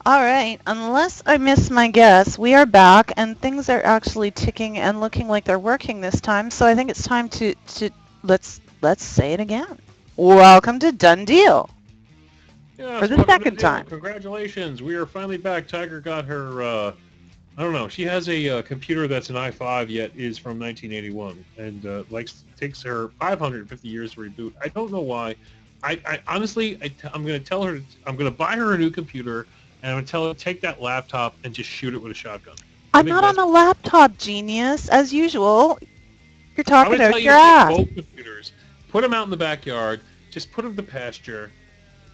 All right, unless I miss my guess, we are back and things are actually ticking and looking like they're working this time. So I think it's time to let's say it again. Welcome to Done Deal for Yes, the welcome to second Deal. time. Congratulations. We are finally back. Tiger got her, I don't know, she has a computer that's an i5 yet is from 1981 and takes her 550 years to reboot. I don't know why. I honestly, I'm going to tell her, I'm going to buy her a new computer and I'm going to tell her to take that laptop and just shoot it with a shotgun. I I'm think not on that's, a laptop, genius. As usual, you're I'm talking going to tell out you your to take ass. both computers, put them out in the backyard, just put them to pasture,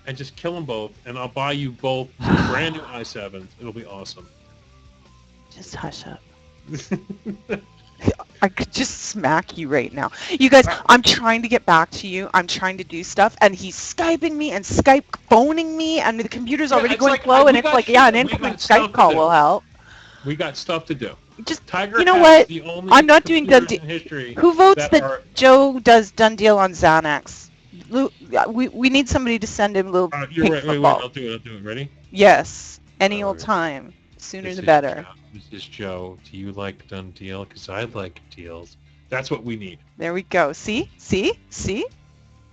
and just kill them both, and I'll buy you both brand new i7s. It'll be awesome. Just hush up. I could just smack you right now. You guys, I'm trying to get back to you. I'm trying to do stuff, and he's Skyping me and Skype phoning me, and the computer's Yeah, already it's going like slow, and we it's got like, yeah, shit. an We incoming got Skype stuff to call do. will help. We got stuff to do. Just, Tiger you know has what? the I'm only not doing done. computers in history Who votes that that are. Joe does done deal on Xanax? We need somebody to send him little You're pink right. Wait, wait. football. I'll do it. I'll do it. Ready? Yes, any All old right. time. Sooner This the is Joe. better. This is Joe. Do you like done deal? Because I like deals. That's what we need. There we go. See, see, see.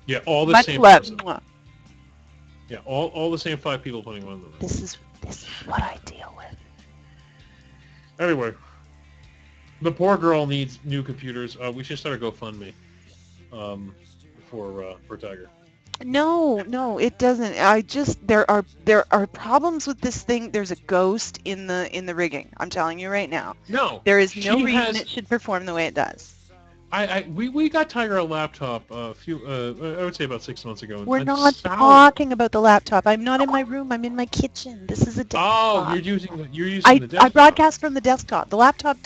Yeah, all the Much same love. person. Mwah. Yeah, all the same five people putting one in the room. This is what I deal with. Anyway, the poor girl needs new computers. We should start a GoFundMe um, for Tiger. No, no, it doesn't. I just there are problems with this thing. There's a ghost in the rigging. I'm telling you right now. No, There is no she reason has. it should perform the way it does. We got Tiger a laptop a few I would say about 6 months ago, We're and not solid. talking about the laptop. I'm not in my room. I'm in my kitchen. This is a Oh, desktop. you're using I the I desktop. broadcast from the desktop. The laptop.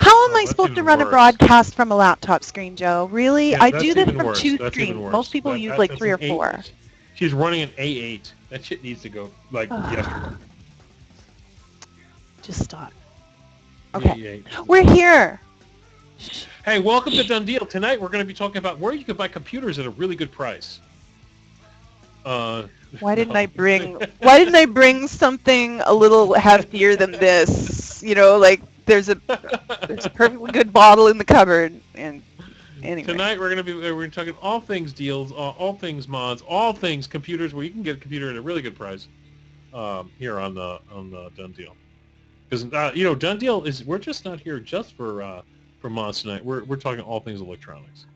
How am Oh, I that's supposed to even run a worse. broadcast from a laptop screen, Joe? Really? Yeah, I do that's this even from worse. two That's even screens. Most worse. people use like That's three an or eight. four. She's running an A8. That shit needs to go like yesterday. Just stop. The Okay. A8. We're here. Hey, welcome to DoneDeal. Tonight we're going to be talking about where you can buy computers at a really good price. Uh, Why didn't I no. bring why didn't I bring something a little heftier than this? You know, like there's a perfectly good bottle in the cupboard and anyway. Tonight we're going to talk all things deals, all things mods, all things computers where you can get a computer at a really good price. Here on the Done Deal, because Done Deal is we're just not here just for mods tonight. We're talking all things electronics.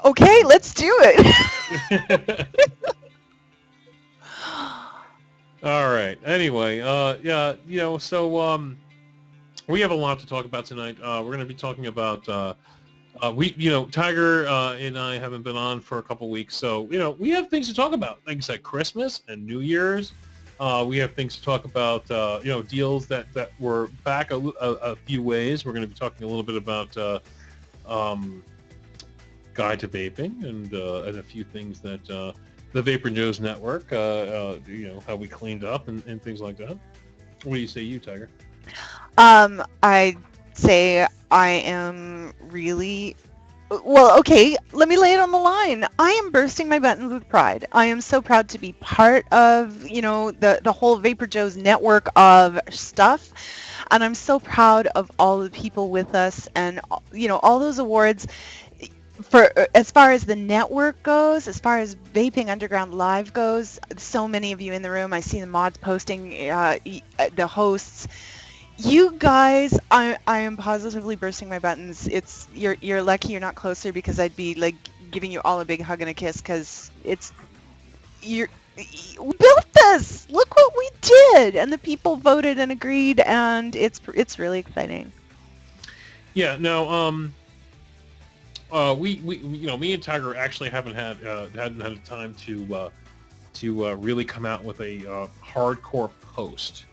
Okay, let's do it. All right. Anyway, yeah, we have a lot to talk about tonight. We're going to be talking about Tiger and I haven't been on for a couple weeks, so we have things to talk about. Things like Christmas and New Year's. We have things to talk about. Deals that were back a few ways. We're going to be talking a little bit about um, Guide to Vaping and a few things that the VaporJoe's network. How we cleaned up and things like that. What do you say, you Tiger? I say I am really well, okay, let me lay it on the line. I am bursting my buttons with pride. I am so proud to be part of, the whole Vapor Joe's network of stuff. And I'm so proud of all the people with us and, all those awards for as far as the network goes, as far as Vaping Underground Live goes. So many of you in the room. I see the mods posting, the hosts. You guys, I am positively bursting my buttons. You're lucky you're not closer because I'd be like giving you all a big hug and a kiss because we built this. Look what we did, and the people voted and agreed, and it's really exciting. Yeah. No. We me and Tiger actually hadn't had time to really come out with a hardcore post.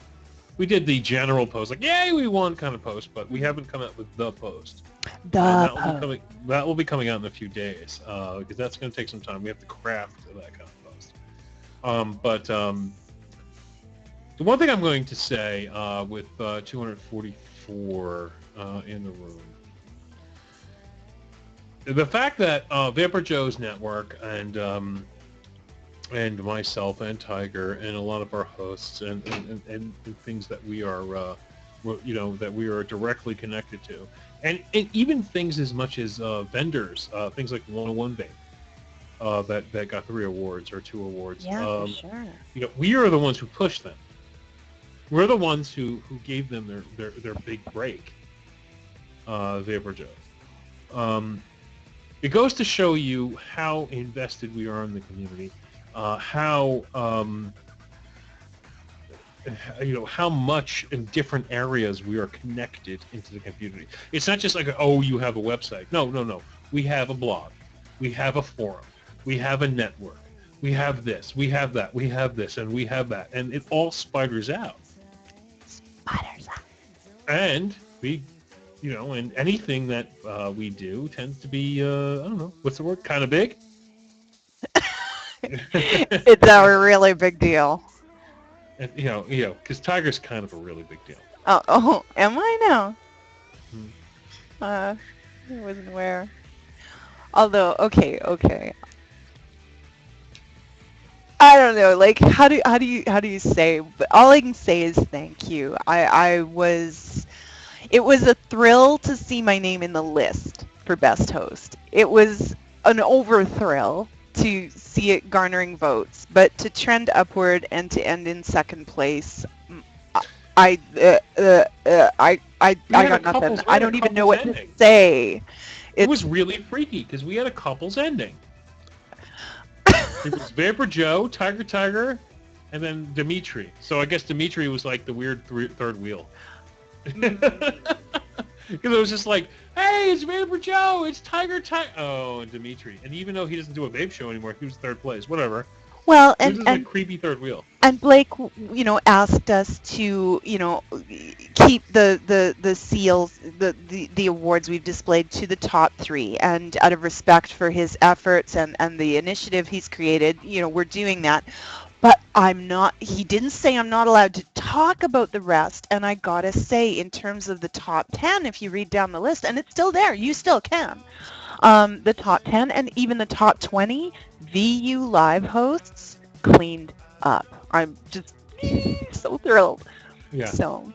We did the general post, like "Yay, we won" kind of post, but we haven't come out with the post, and The post. that will be coming out in a few days because that's going to take some time. We have to craft that kind of post. The one thing I'm going to say with 244 in the room. The fact that VaporJoe's network and and myself and Tiger and a lot of our hosts and things that we are, that we are directly connected to, and even things as much as vendors, things like 101 Vape, that got 3 awards or 2 awards. Yeah, for sure. We are the ones who pushed them. We're the ones who gave them their big break. VaporJoe. It goes to show you how invested we are in the community, how how much in different areas we are connected into the community. It's not just like, oh, you have a website. No. We have a blog. We have a forum. We have a network. We have this. We have that. We have this, and we have that, and it all spiders out. Spiders out. And we, and anything that we do tends to be, I don't know, what's the word? Kind of big. It's a really big deal. And, because Tiger's kind of a really big deal. Oh, am I now? Hmm. I wasn't aware. Although, okay. I don't know. Like, how do you say? But all I can say is thank you. It was a thrill to see my name in the list for best host. It was an over thrill to see it garnering votes, but to trend upward and to end in second place, I got nothing. I don't even know what to say. It was really freaky because we had a couple's ending. It was VaporJoe, TygerTyger, and then Dimitri. So I guess Dimitri was like the weird third wheel. Because it was just like, hey, it's VaporJoe, it's TygerTyger. Oh, and Dimitri. And even though he doesn't do a vape show anymore, he was third place. Whatever. Well, he was just a creepy third wheel. And Blake, asked us to, keep the seals, the awards we've displayed to the top 3. And out of respect for his efforts and the initiative he's created, we're doing that. But he didn't say I'm not allowed to talk about the rest. And I gotta say, in terms of the top 10, if you read down the list, and it's still there, you still can. The top 10 and even the top 20 VU live hosts cleaned up. I'm just so thrilled. Yeah. So.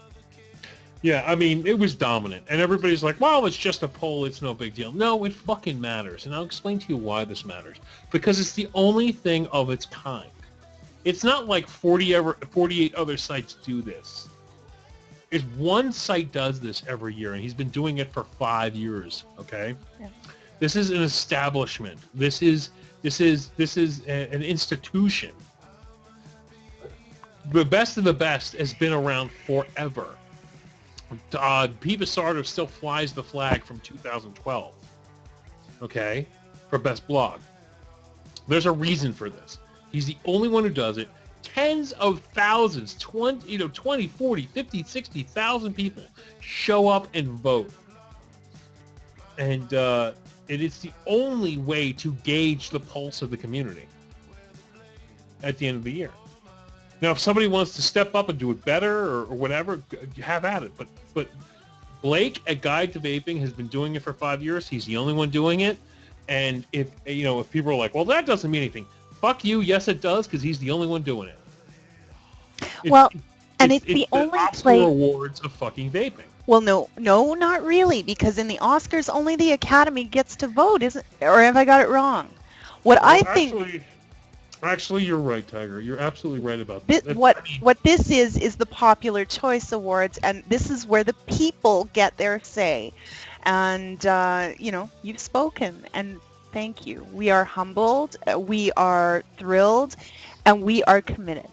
Yeah, I mean, it was dominant. And everybody's like, well, it's just a poll. It's no big deal. No, it fucking matters. And I'll explain to you why this matters. Because it's the only thing of its kind. It's not like 48 other sites do this. It's one site does this every year, and he's been doing it for 5 years, okay? Yeah. This is an establishment. This is an institution. The best of the best has been around forever. Pete Basardo still flies the flag from 2012. Okay? For best blog. There's a reason for this. He's the only one who does it. Tens of thousands, 20, 40, 50, 60,000 people show up and vote. And it's the only way to gauge the pulse of the community at the end of the year. Now, if somebody wants to step up and do it better or whatever, have at it. But Blake at Guide to Vaping has been doing it for 5 years. He's the only one doing it. And if people are like, well, that doesn't mean anything. Fuck you. Yes, it does, because he's the only one doing it. It's the only Oscar awards of fucking vaping. Well, no, not really, because in the Oscars, only the Academy gets to vote, isn't? Or have I got it wrong? Actually, you're right, Tiger. You're absolutely right about this. What this is the Popular Choice Awards, and this is where the people get their say. And you've spoken, and thank you. We are humbled, we are thrilled, and we are committed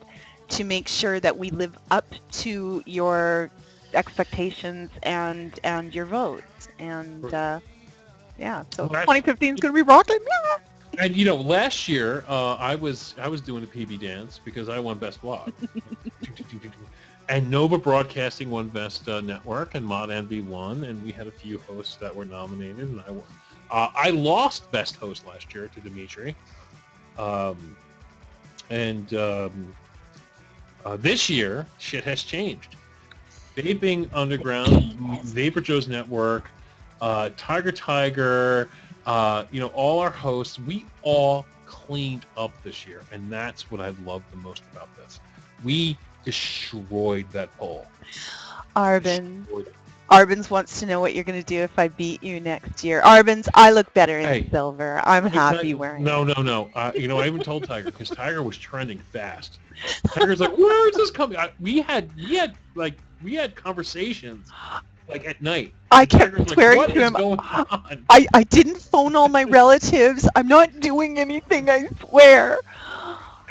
to make sure that we live up to your expectations and your votes. And so 2015 is going to be rocking. And last year I was doing a PB dance because I won Best Blog. And Nova Broadcasting won Best Network, and Mod Envy won, and we had a few hosts that were nominated, and I won. I lost Best Host last year to Dimitri. This year, shit has changed. Vaping Underground, VaporJoe's Network, TygerTyger, All our hosts, we all cleaned up this year, and that's what I love the most about this. We destroyed that poll. Arbin. Destroyed it. Arbins wants to know what you're going to do if I beat you next year. Arbins, I look better in Hey, silver. I'm let me tell happy you, wearing no, it. no, no. I even told Tiger because Tiger was trending fast. Tiger's like, where is this coming? We had conversations like at night, I and Tiger's kept like, swearing what to is him, going on? I didn't phone all my relatives. I'm not doing anything, I swear.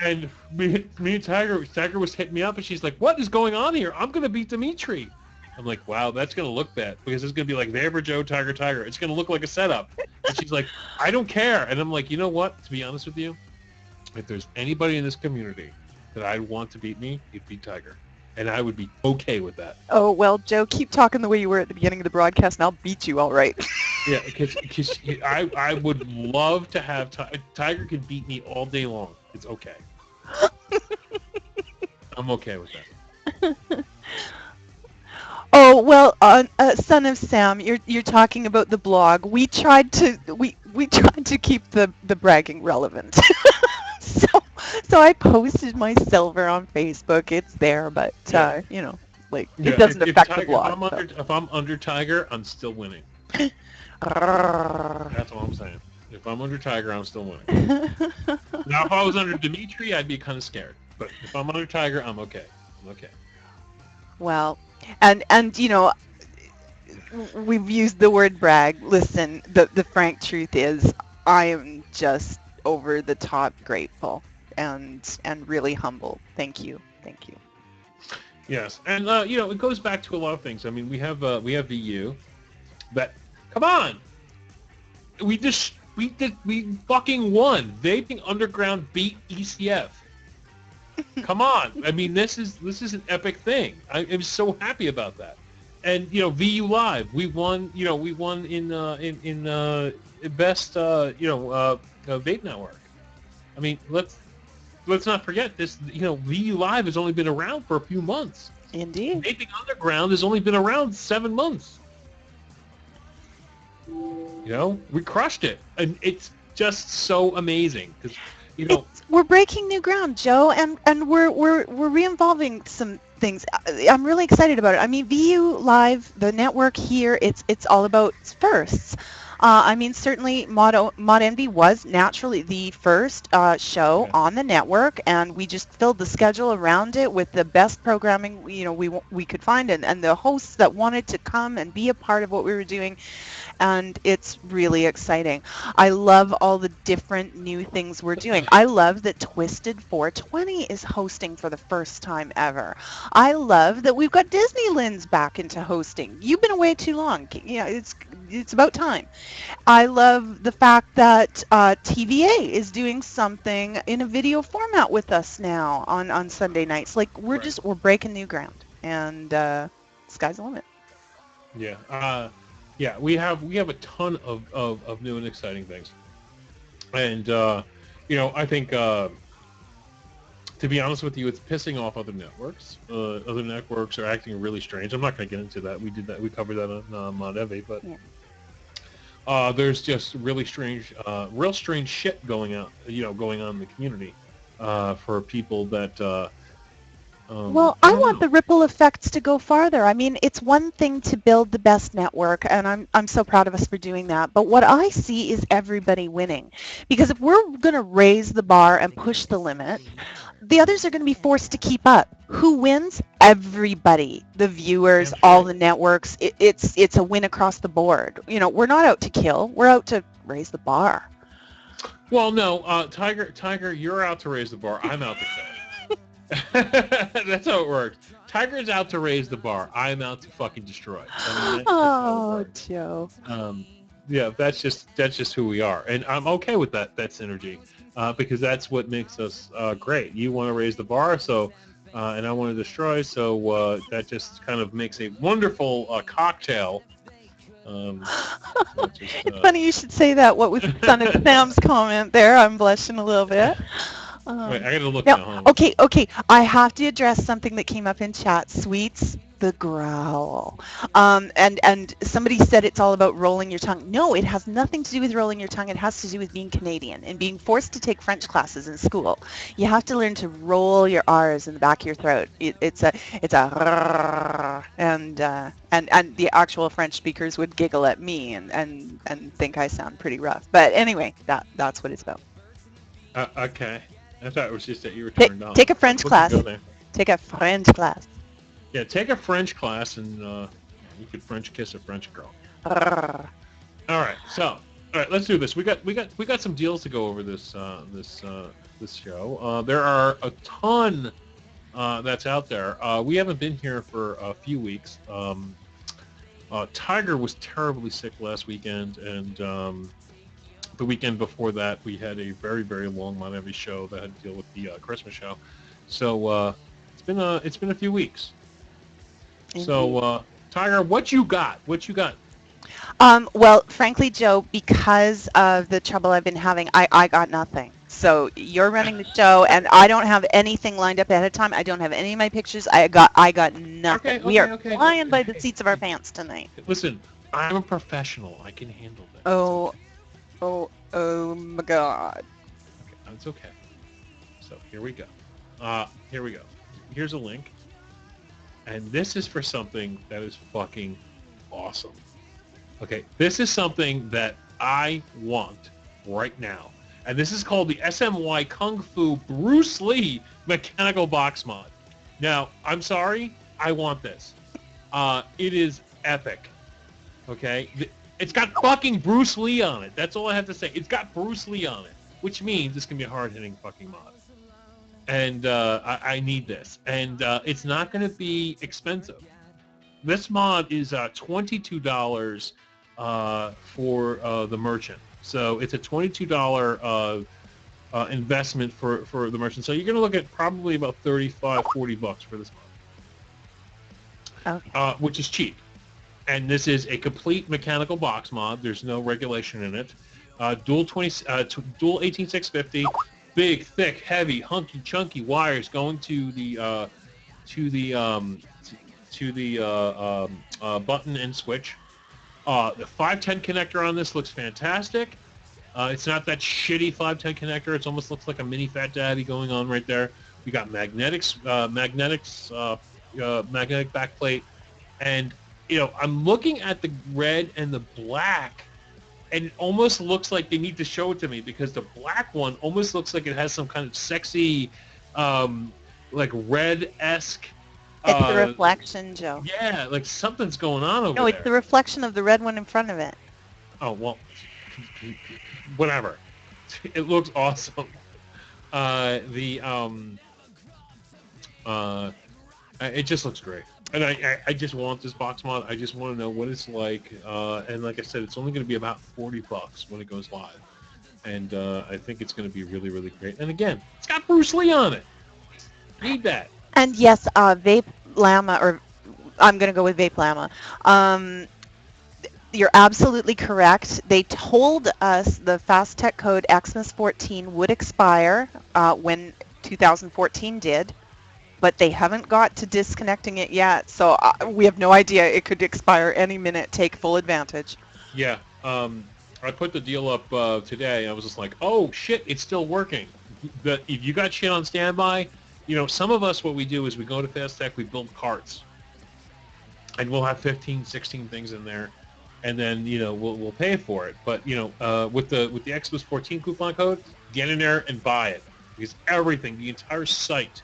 And me and Tiger was hitting me up, and she's like, what is going on here? I'm gonna beat Dimitri. I'm like, wow, that's gonna look bad because it's gonna be like VaporJoe, TygerTyger. It's gonna look like a setup. And she's like, I don't care. And I'm like, you know what? To be honest with you, if there's anybody in this community that I'd want to beat me, it'd be Tiger. And I would be okay with that. Oh, well, Joe, keep talking the way you were at the beginning of the broadcast, and I'll beat you all right. Yeah, because I would love to have Tiger could beat me all day long. It's okay. I'm okay with that. Oh, well, Son of Sam, you're talking about the blog. We tried to keep the bragging relevant. so so I posted my silver on Facebook. It's there, but Yeah. it doesn't affect the blog. If I'm under Tiger, I'm still winning. So. That's all I'm saying. If I'm under Tiger, I'm still winning. Now, if I was under Dimitri, I'd be kind of scared. But if I'm under Tiger, I'm okay. I'm okay. Well, and we've used the word brag. Listen, the frank truth is, I am just over the top grateful and really humble. Thank you. Yes, and it goes back to a lot of things. I mean, we have VU, but come on, we fucking won. Vaping Underground beat ECF. Come on, I mean, this is an epic thing. I'm so happy about that. And VU Live, we won. We won in best vape network. I mean, let's not forget this. VU Live has only been around for a few months. Indeed. Vaping Underground has only been around 7 months. We crushed it, and it's just so amazing because we're breaking new ground, Joe, and we're re-involving some things. I'm really excited about it. I mean, VU Live, the network here, it's all about firsts. I mean, certainly Mod Envy was naturally the first show on the network, and we just filled the schedule around it with the best programming we could find, and the hosts that wanted to come and be a part of what we were doing. And it's really exciting. I love all the different new things we're doing. I love that Twisted 420 is hosting for the first time ever. I love that we've got Disneyland's back into hosting. You've been away too long. It's about time. I love the fact that TVA is doing something in a video format with us now on Sunday nights. Like we're breaking new ground, and sky's the limit. Yeah. Yeah, we have a ton of new and exciting things, and I think to be honest with you, it's pissing off other networks. Other networks are acting really strange. I'm not going to get into that. We covered that on Mod Envy, but there's just really strange, real strange shit going on in the community for people that. Well, I want the ripple effects to go farther. I mean, it's one thing to build the best network, and I'm so proud of us for doing that. But what I see is everybody winning. Because if we're going to raise the bar and push the limit, the others are going to be forced to keep up. Who wins? Everybody. The viewers, all the networks. It's a win across the board. We're not out to kill. We're out to raise the bar. Well, no, Tiger, you're out to raise the bar. I'm out to kill. That's how it works. Tiger's out to raise the bar. I'm out to fucking destroy. Joe. Yeah, that's just who we are, and I'm okay with that synergy, because that's what makes us great. You want to raise the bar, so and I want to destroy, so that just kind of makes a wonderful cocktail. It's funny you should say that. What was Son of Sam's comment there? I'm blushing a little bit. Wait, I gotta look now. Okay. I have to address something that came up in chat. Sweets, the growl. And somebody said it's all about rolling your tongue. No, it has nothing to do with rolling your tongue. It has to do with being Canadian and being forced to take French classes in school. You have to learn to roll your R's in the back of your throat. It's a and the actual French speakers would giggle at me and think I sound pretty rough. But anyway, that's what it's about. Okay. I thought it was just that you were Take turned on. take a But French we can go class. there. Take a French class. Yeah, take a French class and you could French kiss a French girl. All right. So, all right, let's do this. We got some deals to go over this show. There are a ton that's out there. We haven't been here for a few weeks. Tiger was terribly sick last weekend, and the weekend before that, we had a very, very long Miami show that had to deal with the Christmas show. So it's been a few weeks. So Tiger, what you got? What you got? Well, frankly, Joe, because of the trouble I've been having, I got nothing. So you're running the show, and I don't have anything lined up ahead of time. I don't have any of my pictures. I got nothing. Okay, We are okay. flying by the seats of our pants tonight. Listen, I'm a professional. I can handle this. Oh, oh my God. Okay, it's okay. So here we go. Here we go. Here's a link, and this is for something that is fucking awesome. Okay, this is something that I want right now. And this is called the SMY Kung Fu Bruce Lee Mechanical Box Mod. Now, I'm sorry, I want this. It is epic. Okay? It's got fucking Bruce Lee on it. That's all I have to say. It's got Bruce Lee on it, which means it's going to be a hard-hitting fucking mod. And I need this. And it's not going to be expensive. This mod is $22 for the merchant. So it's a $22 investment for the merchant. So you're going to look at probably about 35, 40 bucks for this mod, Okay. which is cheap. And this is a complete mechanical box mod. There's no regulation in it. Dual 18650, big, thick, heavy, hunky, chunky wires going to the button and switch. The 510 connector on this looks fantastic. It's not that shitty 510 connector. It almost looks like a mini Fat Daddy going on right there. We got magnetic backplate, and I'm looking at the red and the black, and it almost looks like they need to show it to me because the black one almost looks like it has some kind of sexy, like red-esque. It's the reflection, Joe. Yeah, like something's going on over No, there. it's the reflection of the red one in front of it. Oh, well, whatever. It looks awesome. It just looks great. And I just want this box mod. I just want to know what it's like. And like I said, it's only going to be about 40 bucks when it goes live. And I think it's going to be really, really great. And again, it's got Bruce Lee on it. Need that. And yes, Vape Llama, or I'm going to go with Vape Llama. You're absolutely correct. They told us the Fast Tech code Xmas 14 would expire when 2014 did, but they haven't got to disconnecting it yet. So we have no idea. It could expire any minute. Take full advantage. Yeah. I put the deal up today. I was just like, oh, shit, it's still working. If you got shit on standby, some of us, what we do is we go to Fast Tech, we build carts. And we'll have 15, 16 things in there. And then, we'll pay for it. But, with the Xmas 14 coupon code, get in there and buy it. Because everything, the entire site,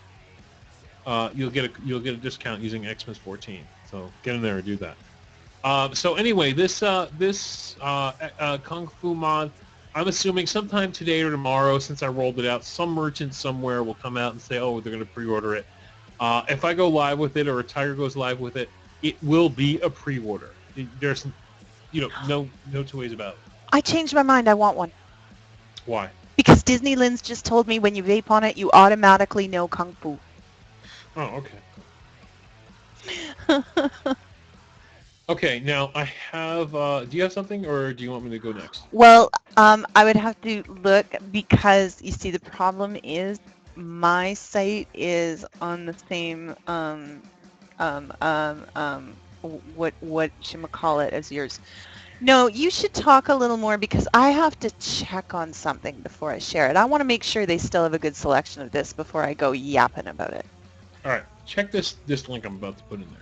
you'll get a discount using Xmas 14. So get in there and do that. So anyway, this Kung Fu mod, I'm assuming sometime today or tomorrow, since I rolled it out, some merchant somewhere will come out and say, oh, they're going to pre-order it. If I go live with it or a Tiger goes live with it, it will be a pre-order. There's, no two ways about it. I changed my mind. I want one. Why? Because Disney Lynn's just told me when you vape on it, you automatically know Kung Fu. Oh, okay. Okay, now I have, do you have something, or do you want me to go next? Well, I would have to look because, you see, the problem is my site is on the same um, um, um, what call it as yours. No, you should talk a little more because I have to check on something before I share it. I want to make sure they still have a good selection of this before I go yapping about it. All right, check this link I'm about to put in there.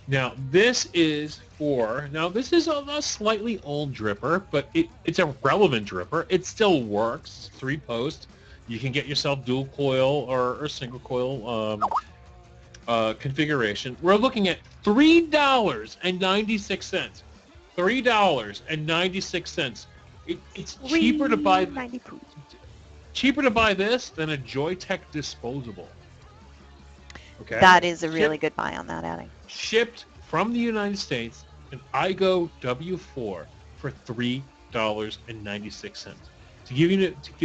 Now this is this is a slightly old dripper, but it's a relevant dripper. It still works. 3-post. You can get yourself dual coil or single coil configuration. We're looking at $3.96. $3.96. It's $3.90. cheaper to buy this than a Joytech disposable. Okay. That is a really good buy on that, Addie. Shipped from the United States, an iGo W4 for $3.96.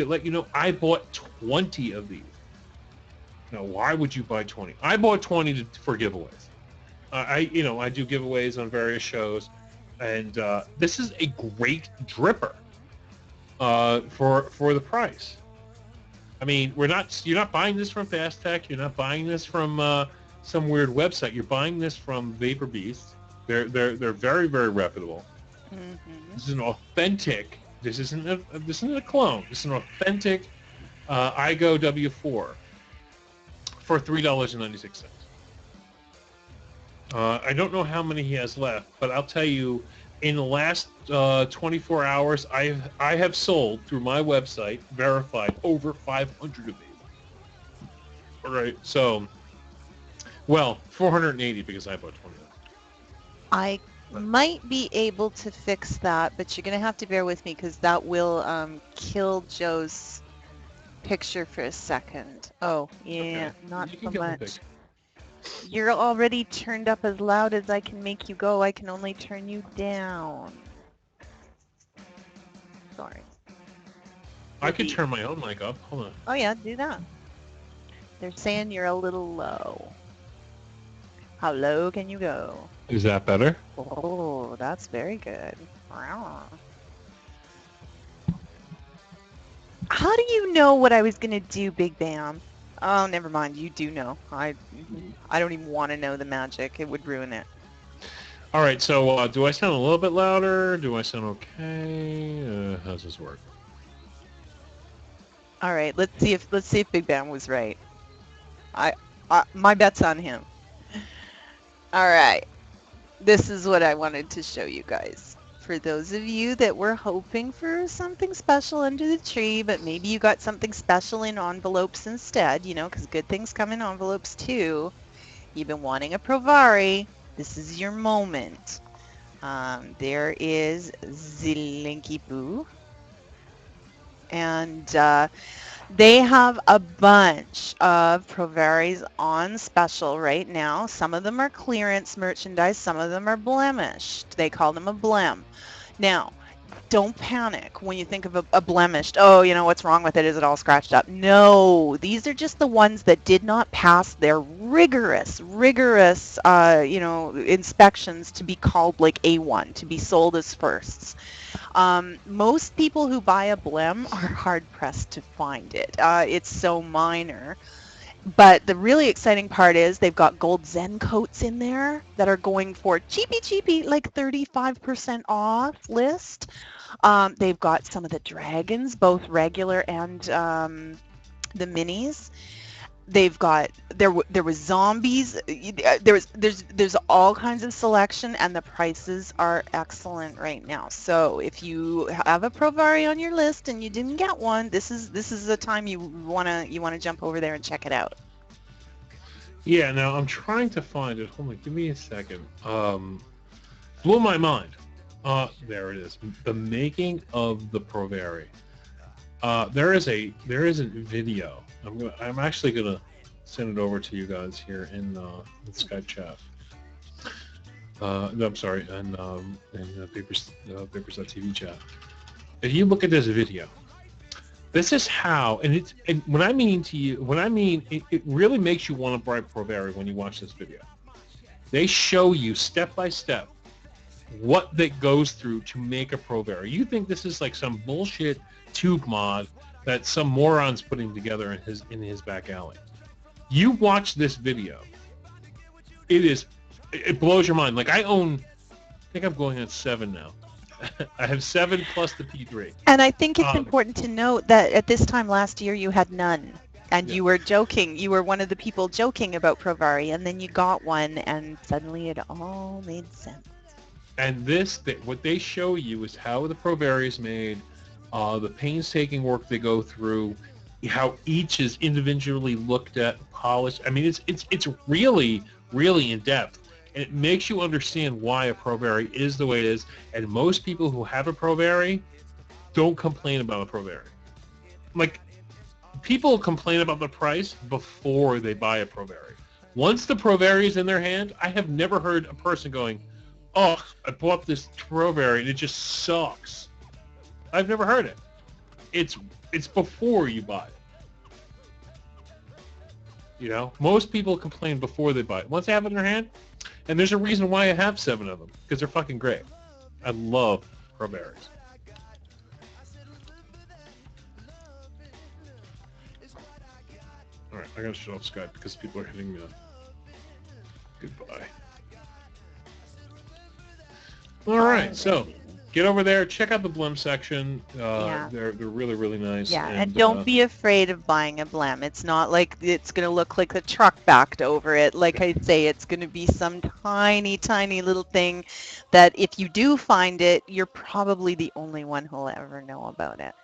Let you know, I bought 20 of these. Now, why would you buy 20? I bought 20 for giveaways. I do giveaways on various shows, and this is a great dripper for the price. I mean, you're not buying this from Fast Tech. You're not buying this from some weird website. You're buying this from Vapor Beast. They're very, very reputable. Mm-hmm. This is an authentic. This isn't a clone. This is an authentic iGo W4 for $3.96. I don't know how many he has left, but I'll tell you, in the last 24 hours, I have sold through my website, verified, over 500 of these. All right, so, well, 480 because I bought 20 of them. I might be able to fix that, but you're going to have to bear with me because that will kill Joe's picture for a second. Oh, yeah, Okay. not You so can much. You're already turned up as loud as I can make you go. I can only turn you down. Sorry. I could turn my own mic up. Hold on. Oh yeah, do that. They're saying you're a little low. How low can you go? Is that better? Oh, that's very good. How do you know what I was gonna do, Big Bam? Oh, never mind. You do know. I don't even want to know the magic. It would ruin it. All right. So, do I sound a little bit louder? Do I sound okay? How's this work? All right. Let's see if Big Bam was right. My bet's on him. All right. This is what I wanted to show you guys. For those of you that were hoping for something special under the tree, but maybe you got something special in envelopes instead, because good things come in envelopes too. You've been wanting a Provari. This is your moment. There is Zilinky Boo. And they have a bunch of Provaris on special right now. Some of them are clearance merchandise. Some of them are blemished. They call them a blem. Now, don't panic when you think of a blemished. Oh, what's wrong with it? Is it all scratched up? No, these are just the ones that did not pass their rigorous, inspections to be called like A1, to be sold as firsts. Most people who buy a blem are hard-pressed to find it. It's so minor. But the really exciting part is they've got gold Zen coats in there that are going for cheapy, like 35% off list. They've got some of the dragons, both regular and the minis. They've got there was zombies. There's all kinds of selection, and the prices are excellent right now. So if you have a Provari on your list and you didn't get one, this is the time you wanna jump over there and check it out. Yeah. Now I'm trying to find it. Hold on. Give me a second. Blew my mind. There it is. The making of the Provari. There is a video. I'm actually gonna send it over to you guys here in Skype chat. No, I'm sorry, in Papers.tv chat. If you look at this video, this is how, and when I mean it really makes you want to buy Provari when you watch this video. They show you step by step what that goes through to make a Provari. You think this is like some bullshit tube mod that some moron's putting together in his back alley. You watch this video It blows your mind. Like I think I'm going on 7 now. I have 7 plus the P3. And I think it's Um, important to note that at this time last year you had none. And yeah. you were joking. You were one of the people joking about Provari, and then you got one, and suddenly it all made sense. And what they show you is how the Provari is made, the painstaking work they go through, how each is individually looked at, polished. I mean, it's really, really in depth. And it makes you understand why a Provari is the way it is. And most people who have a Provari don't complain about a Provari. Like, people complain about the price before they buy a Provari. Once the Provari is in their hand, I have never heard a person going, "Oh, I bought this Provari and it just sucks." I've never heard it. It's before you buy it. You know, most people complain before they buy it. Once they have it in their hand, and there's a reason why I have 7 of them, because they're fucking great. I love Provaris. All right, I gotta shut off Skype because people are hitting me up. Goodbye. All right, so get over there, check out the Blim section. Yeah. They're really, really nice. Yeah, and don't be afraid of buying a Blem. It's not like it's going to look like the truck backed over it. Like I say, it's going to be some tiny, tiny little thing that if you do find it, you're probably the only one who'll ever know about it.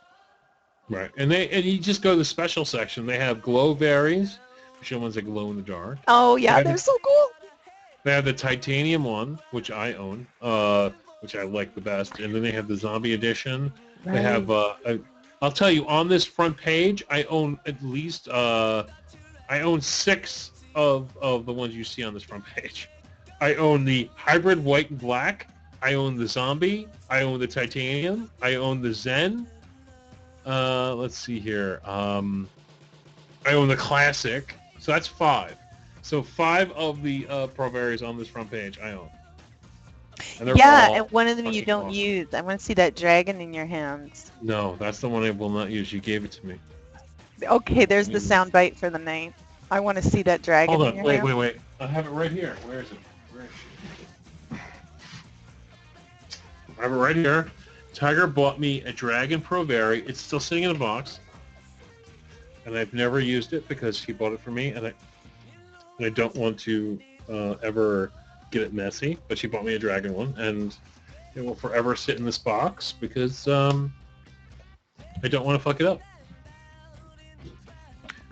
Right, and you just go to the special section. They have glow varies, which are the ones that glow in the dark. Oh yeah, they're so cool. They have the titanium one, which I own, which I like the best, and then they have the zombie edition. Right. They have, I'll tell you, on this front page, I own at least, I own 6 of the ones you see on this front page. I own the hybrid white and black. I own the zombie. I own the titanium. I own the Zen. Let's see here. I own the classic. So that's 5. So 5 of the Provaries on this front page I own. And and one of them you don't use. I want to see that dragon in your hands. No, that's the one I will not use. You gave it to me. Okay, there's the sound bite for the night. I want to see that dragon. Hold on, wait. I have it right here. Where is it? I have it right here. Tiger bought me a Dragon Provari. It's still sitting in a box. And I've never used it because he bought it for me, and I don't want to ever get it messy, but she bought me a dragon one, and it will forever sit in this box because I don't want to fuck it up.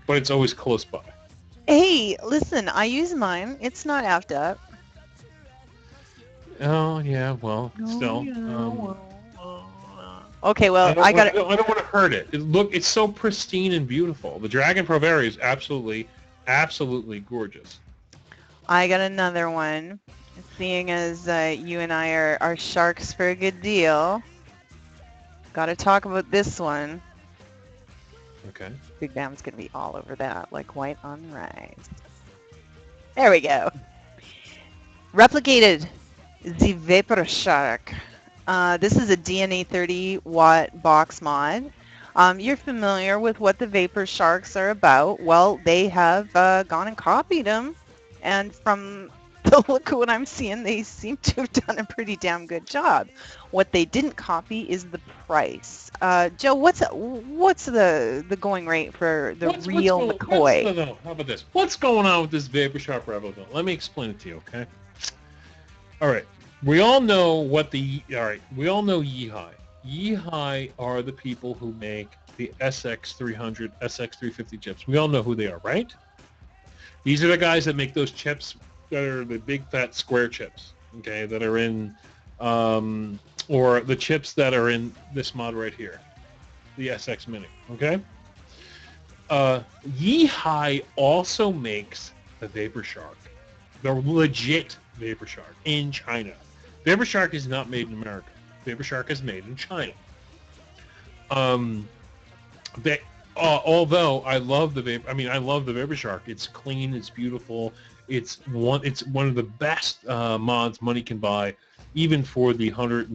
But it's always close by. Hey, listen, I use mine. It's not effed up. Oh, yeah, well, still. Okay, well, I got it. I don't want to hurt it. It's so pristine and beautiful. The Dragon Provari is absolutely gorgeous. I got another one. Seeing as you and I are sharks for a good deal, got to talk about this one. Okay. Big Bam's going to be all over that, like white on rice. There we go. Replicated the Vapor Shark. This is a DNA 30 watt box mod. You're familiar with what the Vapor Sharks are about. Well, they have gone and copied them, and from the look of what I'm seeing, they seem to have done a pretty damn good job. What they didn't copy is the price. Joe, what's the going rate for the real McCoy? No, how about this? What's going on with this Vapor Shark replica? Let me explain it to you, okay? All right. We all know we all know Yeehai. Yeehai are the people who make the SX300, SX350 chips. We all know who they are, right? These are the guys that make those chips that are the big fat square chips, okay, that are in, or the chips that are in this mod right here, the SX Mini, okay? Yeehai also makes the Vapor Shark, the legit Vapor Shark, in China. Vapor Shark is not made in America. Vapor Shark is made in China. Although I love the Vapor Shark. It's clean. It's beautiful. It's one of the best mods money can buy, even for the $160,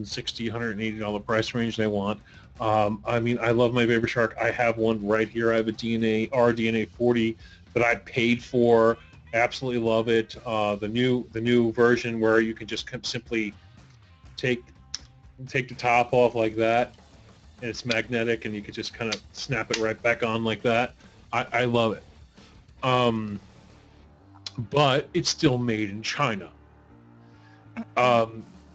$180 price range they want. I love my Vapor Shark. I have one right here. I have a RDNA 40 that I paid for absolutely love it. The new version where you can just simply take the top off like that, and it's magnetic, and you can just kind of snap it right back on like that. I love it. But it's still made in China.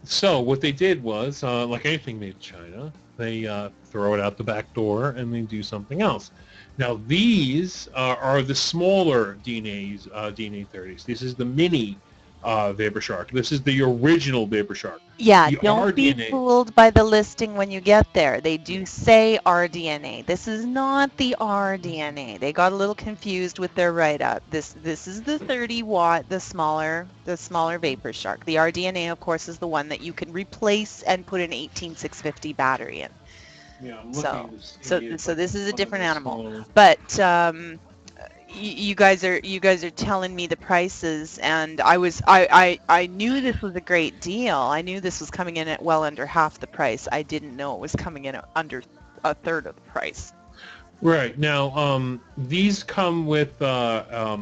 So what they did was, like anything made in China, they throw it out the back door and they do something else. Now these are the smaller DNA 30s. This is the mini Vapor Shark. This is the original Vapor Shark. Yeah, The don't be RDNA. fooled by the listing when you get there. They do say RDNA. This is not the RDNA. They got a little confused with their write-up. This is the 30 watt, the smaller Vapor Shark. The RDNA, of course, is the one that you can replace and put an 18650 battery in. Yeah, I'm So, looking to see so this is a different animal. smaller. But you guys are telling me the prices, and I knew this was a great deal. I knew this was coming in at well under half the price. I didn't know it was coming in at under a third of the price. Right now, these come with a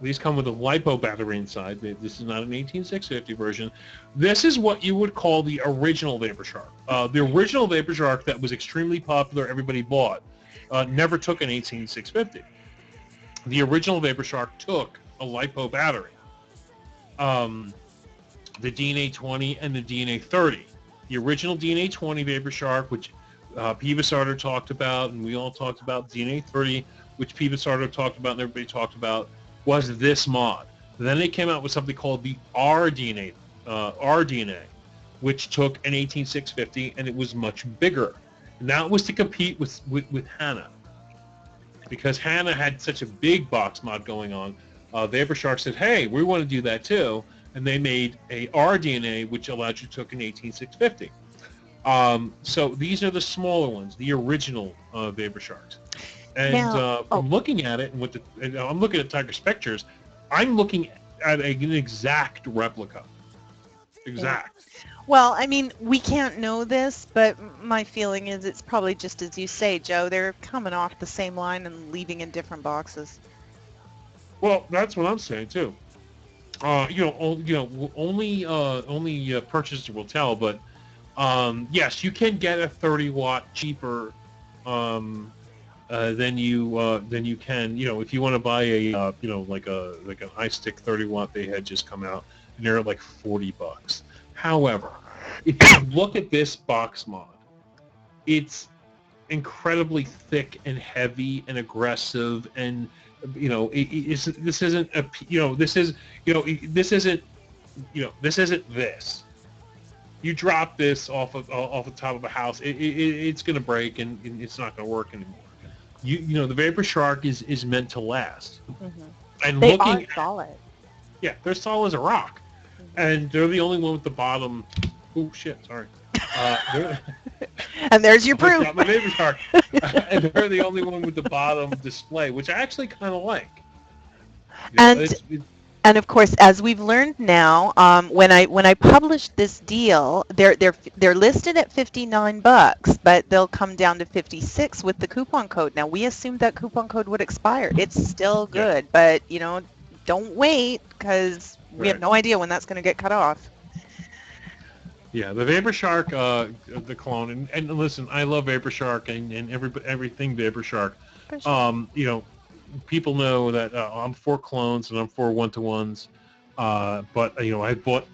LiPo battery inside. This is not an 18650 version. This is what you would call the original Vapor Shark. The original Vapor Shark that was extremely popular, everybody bought, never took an 18650. The original Vapor Shark took a LiPo battery, the DNA 20 and the DNA 30. The original DNA 20 Vapor Shark, which Peevis Arter talked about, and we all talked about, DNA 30, which Peevis Arter talked about and everybody talked about, was this mod. Then they came out with something called the RDNA, which took an 18650, and it was much bigger. And that was to compete with HANA. Because HANA had such a big box mod going on, Vapor Shark said, hey, we want to do that too. And they made a RDNA, which allowed you to take an 18650. So these are the smaller ones, the original Vapor Sharks. And Now, I'm looking at it, and I'm looking at Tiger Spectre's, I'm looking at an exact replica. Exact. well, I mean, we can't know this, but my feeling is it's probably just as you say, Joe. They're coming off the same line and leaving in different boxes. Well, that's what I'm saying too. Only purchaser will tell, but yes, you can get a 30 watt cheaper than you can. If you want to buy a like an iStick 30 watt, they had just come out, and they're like $40. However, if you look at this box mod, it's incredibly thick and heavy and aggressive, and this isn't this. You drop this off the top of a house, it's going to break, and it's not going to work anymore. The Vapor Shark is meant to last. Mm-hmm. And They looking are solid. Yeah, they're solid as a rock. Mm-hmm. And they're the only one with the bottom. Oh shit! Sorry. And there's your proof. My Vapor Shark. And they're the only one with the bottom display, which I actually kind of like. And of course, as we've learned now, when I published this deal, they're listed at $59, but they'll come down to 56 with the coupon code. Now we assumed that coupon code would expire. It's still good, but don't wait, because we have no idea when that's going to get cut off. Yeah, the Vapor Shark, the clone, and listen, I love Vapor Shark and everything Vapor Shark. Sure. People know that I'm for clones and I'm for one-to-ones, but I bought,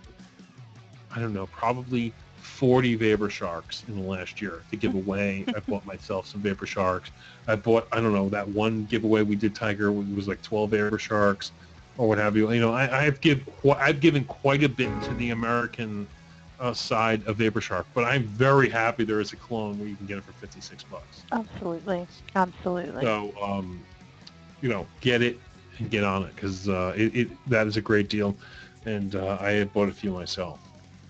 I don't know, probably 40 Vapor Sharks in the last year to give away. I bought myself some Vapor Sharks. I bought, I don't know, that one giveaway we did, Tiger, it was like 12 Vapor Sharks or what have you. I've given quite a bit to the American side of Vapor Shark, but I'm very happy there is a clone where you can get it for $56. Absolutely. So, get it and get on it, because that is a great deal, and I have bought a few myself.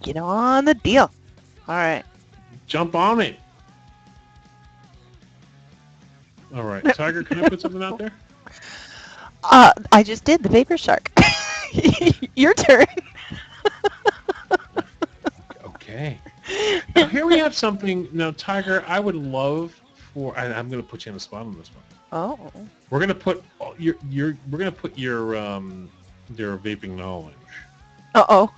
Get on the deal. All right. Jump on it. All right, Tiger, can I put something out there? I just did the Vapor Shark. Your turn. Okay. Now, here we have something. Now, Tiger, I would love for. I'm going to put you on the spot on this one. Oh. We're going to put your their vaping knowledge. Uh-oh.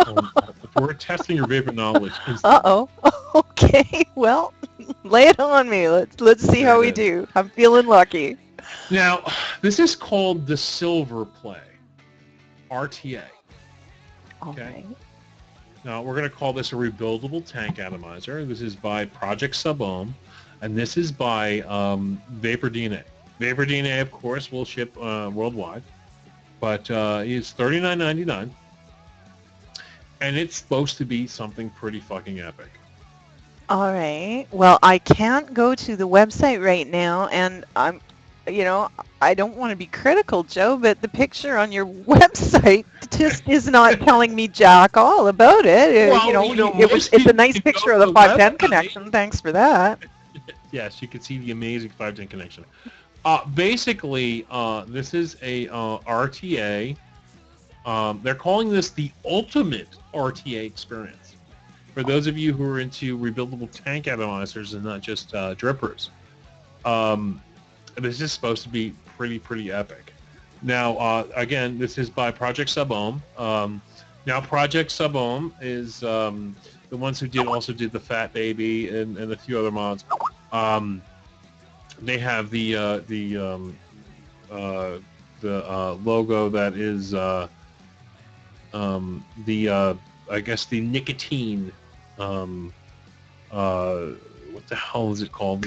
Um, we're testing your vaping knowledge instantly. Uh-oh. Okay, well, lay it on me. Let's see There how it we is. do. I'm feeling lucky. Now, this is called the Silver Play, RTA. All Okay. right. Now, we're going to call this a rebuildable tank atomizer. This is by Project Subohm, and this is by VaporDNA. VaporDNA, of course, will ship worldwide, but it's $39.99, and it's supposed to be something pretty fucking epic. All right. Well, I can't go to the website right now, and I don't want to be critical, Joe, but the picture on your website just is not telling me jack all about it. Well, you know, It's a nice you can picture go of to the the 510 website. connection. Thanks for that. Yes, you can see the amazing 510 connection. Basically, this is a RTA. They're calling this the ultimate RTA experience. For those of you who are into rebuildable tank atomizers and not just drippers, um, this is supposed to be pretty epic. Now, again, this is by Project Subohm. Now, Project Subohm is the ones who also did the Fat Baby and a few other mods. They have the logo that is I guess the nicotine. What the hell is it called?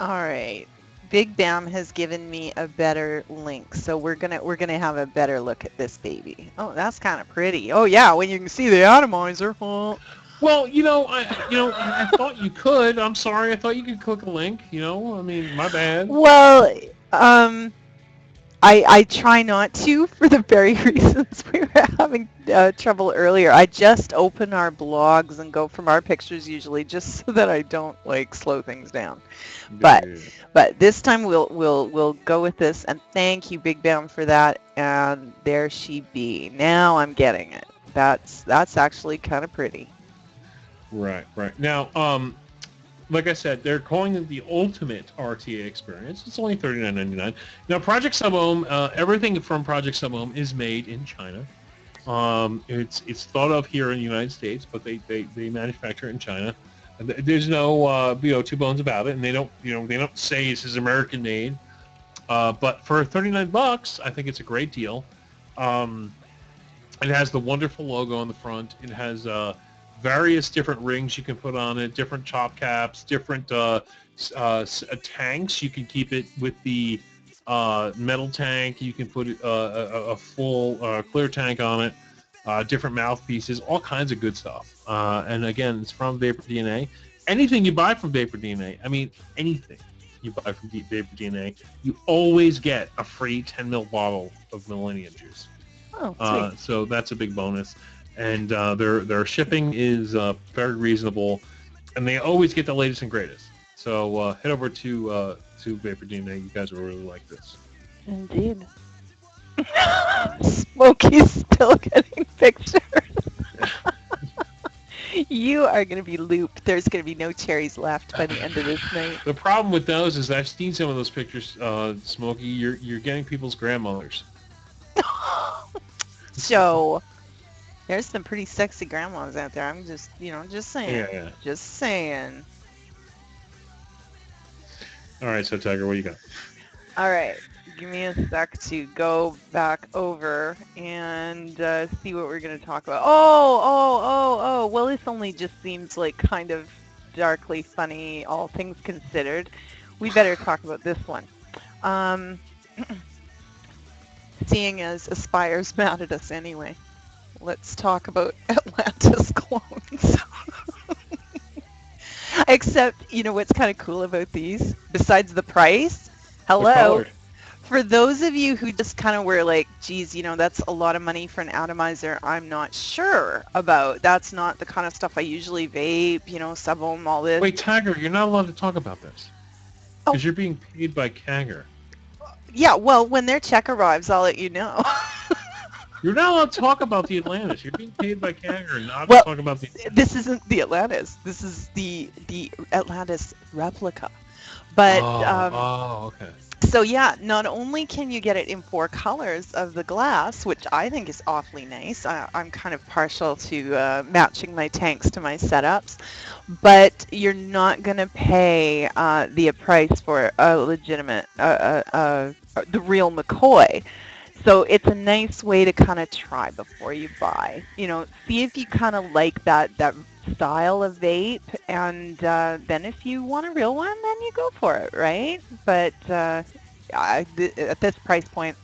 All right. Big Bam has given me a better link, so we're gonna have a better look at this baby. Oh, that's kind of pretty. Oh yeah, when you can see the atomizer. Oh. Well, I thought you could. I'm sorry. I thought you could click a link. I mean, my bad. Well, um, I try not to for the very reasons we were having trouble earlier. I just open our blogs and go from our pictures usually, just so that I don't slow things down. But Yeah. but this time we'll go with this. And thank you, Big Bam, for that. And there she be. Now I'm getting it. That's actually kind of pretty. Right. Now, like I said, they're calling it the ultimate RTA experience. It's only $39.99. Now, Project Subohm, everything from Project Subohm is made in China. It's thought of here in the United States, but they manufacture it in China. There's no two bones about it, and they don't say this is American made. But for $39, I think it's a great deal. It has the wonderful logo on the front. It has various different rings you can put on it, different chop caps, different tanks. You can keep it with the metal tank. You can put a full clear tank on it, different mouthpieces, all kinds of good stuff. And again, it's from VaporDNA. Anything you buy from VaporDNA, I mean anything you buy from VaporDNA, you always get a free 10 ml bottle of Millennium juice. Oh, sweet. So that's a big bonus. And their shipping is very reasonable, and they always get the latest and greatest. So head over to VaporDNA. You guys will really like this. Indeed. Smokey's still getting pictures. You are going to be looped. There's going to be no cherries left by the end of this night. The problem with those is I've seen some of those pictures, Smokey. You're getting people's grandmothers. So, there's some pretty sexy grandmas out there. I'm just saying. Yeah. Just saying. All right, so Tiger, what you got? All right. Give me a sec to go back over and see what we're going to talk about. Oh. Well, this only just seems like kind of darkly funny, all things considered. We better talk about this one. Seeing as Aspire's mad at us anyway, let's talk about Atlantis clones. Except, what's kind of cool about these, besides the price? What color? For those of you who just kind of were like, geez, that's a lot of money for an atomizer, I'm not sure about. That's not the kind of stuff I usually vape, Subohm, all this. Wait, Tiger, you're not allowed to talk about this. Because you're being paid by Kagger. Yeah, well, when their check arrives, I'll let you know. You're not allowed to talk about the Atlantis. You're being paid by Kagger, not to talk about the... This isn't the Atlantis. This is the Atlantis replica. But okay. So yeah, not only can you get it in 4 colors of the glass, which I think is awfully nice. I'm kind of partial to matching my tanks to my setups, but you're not going to pay the price for a legitimate, the real McCoy. So it's a nice way to kind of try before you buy. See if you kind of like that style of vape, and then if you want a real one, then you go for it, right? But at this price point,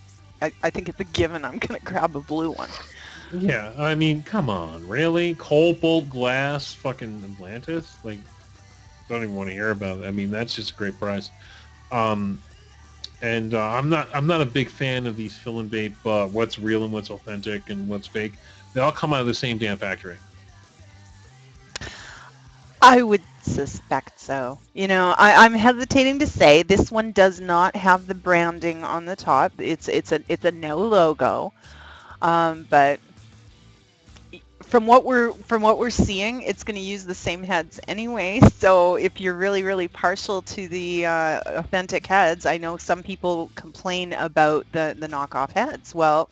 I think it's a given I'm going to grab a blue one. Yeah, I mean, come on, really? Cobalt glass, fucking Atlantis? Like, don't even want to hear about it. I mean, that's just a great price. Um, and I'm not a big fan of these fill and vape. What's real and what's authentic and what's fake. They all come out of the same damn factory. I would suspect so. I'm hesitating to say this one does not have the branding on the top. It's a no logo. But from what we're seeing, it's going to use the same heads anyway. So if you're really really partial to the authentic heads, I know some people complain about the knockoff heads. Well,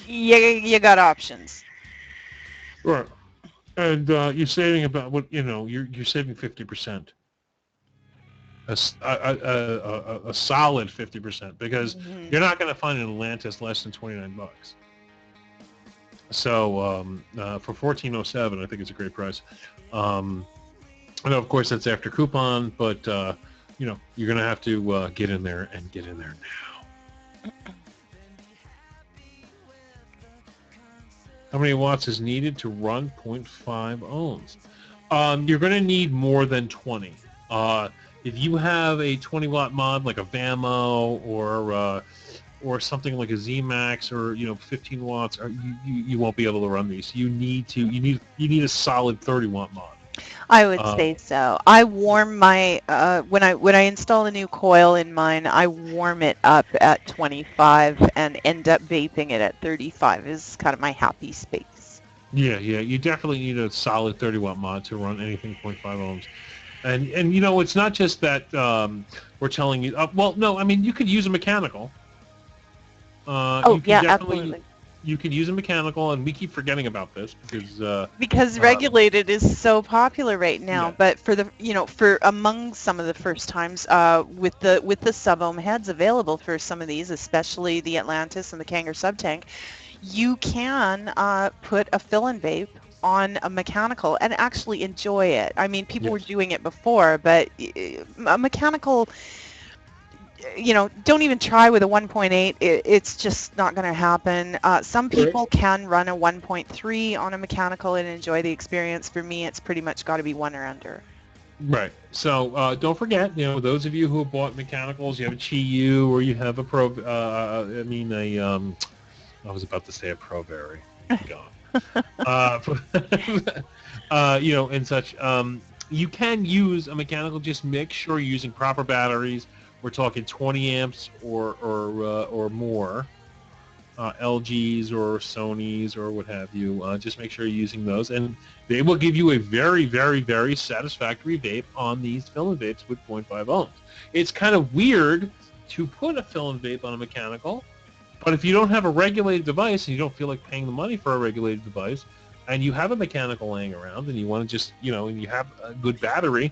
you got options. Right. And you're saving about you're saving 50%. A solid 50% because Hmm. you're not going to find an Atlantis less than $29. So for 1407, I think it's a great price. I know, of course, that's after coupon, but you're going to have to get in there and get in there now. How many watts is needed to run 0.5 ohms? You're going to need more than 20. If you have a 20 watt mod like a Vamo or something like a ZMax or 15 watts, you won't be able to run these. You need a solid 30 watt mod. I would Um, say so. I warm my when I install a new coil in mine, I warm it up at 25 and end up vaping it at 35 is kind of my happy space. yeah, you definitely need a solid 30 watt mod to run anything 0.5 ohms. And it's not just that we're telling you. Well, no, I mean you could use a mechanical. Oh, You could yeah, definitely absolutely. you could use a mechanical, and we keep forgetting about this because Because uh, regulated is so popular right now, yeah, but for among some of the first times with the sub-ohm heads available for some of these, especially the Atlantis and the Kanger sub-tank, you can put a fill-in vape on a mechanical and actually enjoy it. I mean, people were yes, doing it before, but a mechanical, don't even try with a 1.8. It's just not going to happen. Some right. people can run a 1.3 on a mechanical and enjoy the experience. For me, it's pretty much got to be 1 or under. Right. So don't forget, those of you who have bought mechanicals, you have a Chi-U or you have a Pro. I was about to say a Proberry. Gone. Uh, and such. You can use a mechanical. Just make sure you're using proper batteries. We're talking 20 amps or more. LGs or Sonys or what have you. Just make sure you're using those, and they will give you a very, very, very satisfactory vape on these fill-in vapes with zero point 0.5 ohms. It's kind of weird to put a fill-in vape on a mechanical, but if you don't have a regulated device and you don't feel like paying the money for a regulated device, and you have a mechanical laying around and you want to just, and you have a good battery,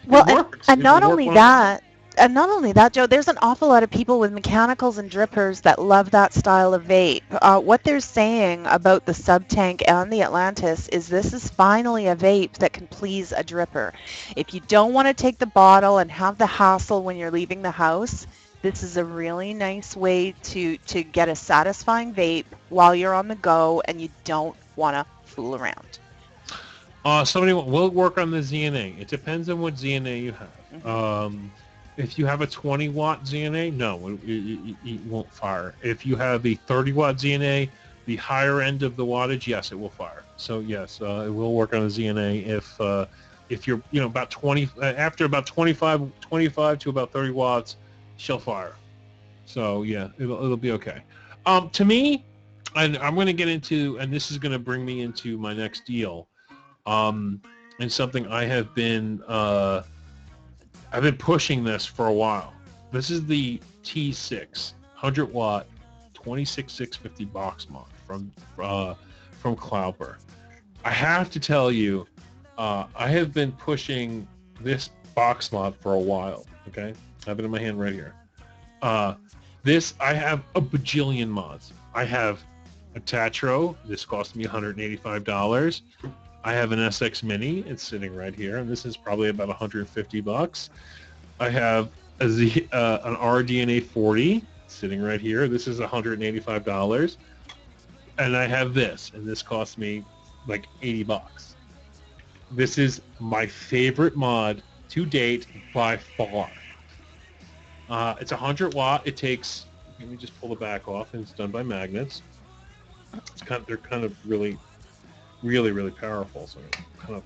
it Well, and works. and It'll not work only on. that, and not only that, Joe, there's an awful lot of people with mechanicals and drippers that love that style of vape. What they're saying about the Subtank and the Atlantis is this is finally a vape that can please a dripper. If you don't want to take the bottle and have the hassle when you're leaving the house, this is a really nice way to get a satisfying vape while you're on the go and you don't want to fool around. Somebody will work on the ZNA. It depends on what ZNA you have. Hmm. If you have a 20 watt ZNA, no, it won't fire. If you have a 30 watt ZNA, the higher end of the wattage, yes, it will fire. So yes, it will work on the ZNA if you're about 20 after about 25 to about 30 watts, she'll fire. So yeah, it'll be okay. To me, and I'm going to get into, and this is going to bring me into my next deal. Um, and something I've been pushing this for a while. This is the T6 100-watt 26650 box mod from Cloudber. I have to tell you, I have been pushing this box mod for a while. Okay, I have it in my hand right here. This, I have a bajillion mods. I have a Tatro. This cost me $185. I have an SX Mini. It's sitting right here, and this is probably about $150. I have an RDNA 40 sitting right here. This is $185. And I have this, and this cost me like $80. This is my favorite mod to date by far. It's 100 watt. It takes, let me just pull the back off, and it's done by magnets. They're kind of really powerful. So kind of.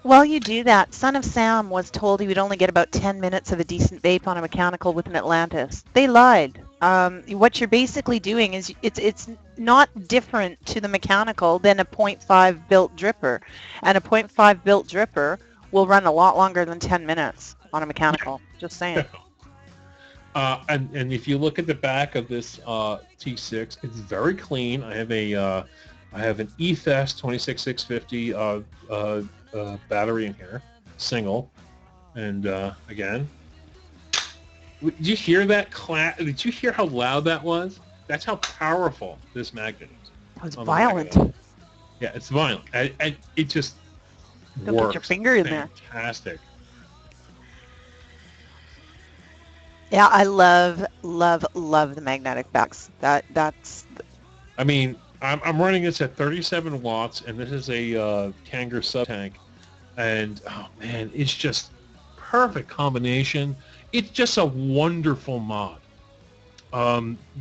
While you do that, Son of Sam was told he would only get about 10 minutes of a decent vape on a mechanical with an Atlantis. They lied. What you're basically doing is it's not different to the mechanical than a 0.5 built dripper, and a 0.5 built dripper will run a lot longer than 10 minutes on a mechanical. Just saying. And if you look at the back of this T6, it's very clean. I have an eFest 26650 battery in here, single, and again, did you hear that Did you hear how loud that was? That's how powerful this magnet is. That was violent. Yeah, it's violent, and it just Don't works. put your finger in there. Fantastic. Yeah, I love the magnetic backs. That's. I mean, I'm running this at 37 watts, and this is a Tanger sub tank, and oh man, it's just perfect combination. It's just a wonderful mod.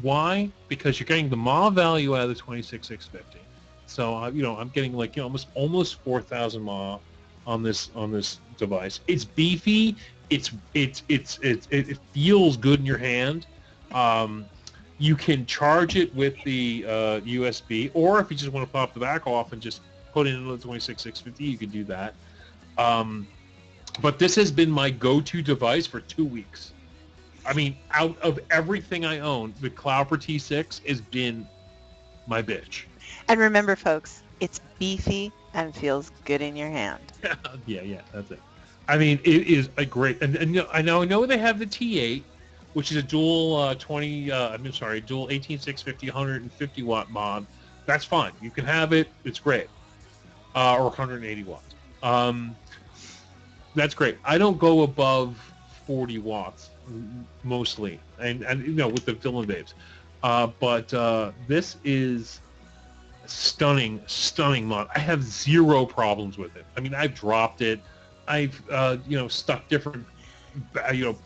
Why? Because you're getting the mAh value out of the 26650. So I'm getting like almost 4,000 mAh on this device. It's beefy. It feels good in your hand. You can charge it with the USB, or if you just want to pop the back off and just put it into the 26650, you can do that. But this has been my go-to device for 2 weeks. I mean, out of everything I own, the Cloudber T6 has been my bitch. And remember, folks, it's beefy and feels good in your hand. Yeah, that's it. I mean, it is a great, and I know they have the T8, which is a dual dual 18650 150 watt mod. That's fine. You can have it. It's great. Or 180 watts. That's great. I don't go above 40 watts mostly, and with the Dylan Babes. But this is stunning mod. I have zero problems with it. I mean, I've dropped it. I've stuck different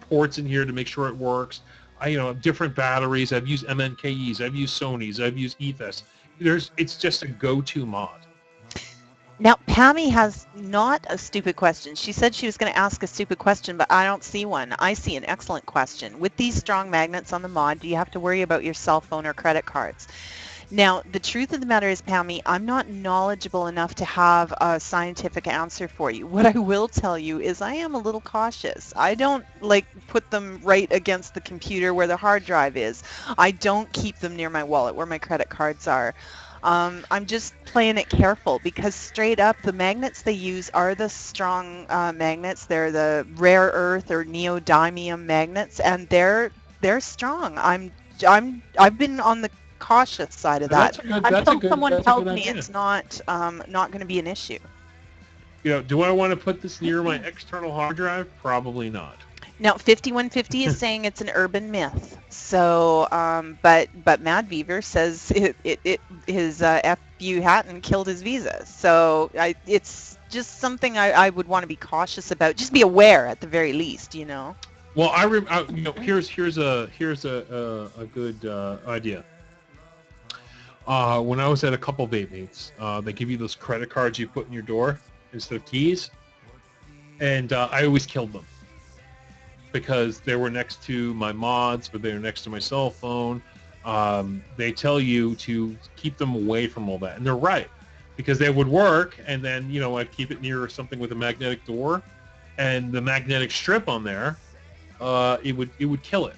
ports in here to make sure it works. I different batteries. I've used MNKEs. I've used Sony's. I've used eFest. It's just a go-to mod. Now, Pammy has not a stupid question. She said she was going to ask a stupid question, but I don't see one. I see an excellent question. With these strong magnets on the mod, do you have to worry about your cell phone or credit cards? Now, the truth of the matter is, Pammy, I'm not knowledgeable enough to have a scientific answer for you. What I will tell you is I am a little cautious. I don't put them right against the computer where the hard drive is. I don't keep them near my wallet where my credit cards are. I'm just playing it careful because straight up the magnets they use are the strong magnets. They're the rare earth or neodymium magnets, and they're strong. I've been on the cautious side of that. Until someone tells me it's not going to be an issue. Do I want to put this near my external hard drive? Probably not. Now, 5150 is saying it's an urban myth. So, but Mad Beaver says his FU Hatton killed his Visa. So it's just something I would want to be cautious about. Just be aware at the very least, Well, here's a good idea. When I was at a couple vape meets, they give you those credit cards you put in your door instead of keys, and I always killed them because they were next to my mods, but they were next to my cell phone. They tell you to keep them away from all that, and they're right, because they would work, and then I'd keep it near something with a magnetic door, and the magnetic strip on there it would kill it.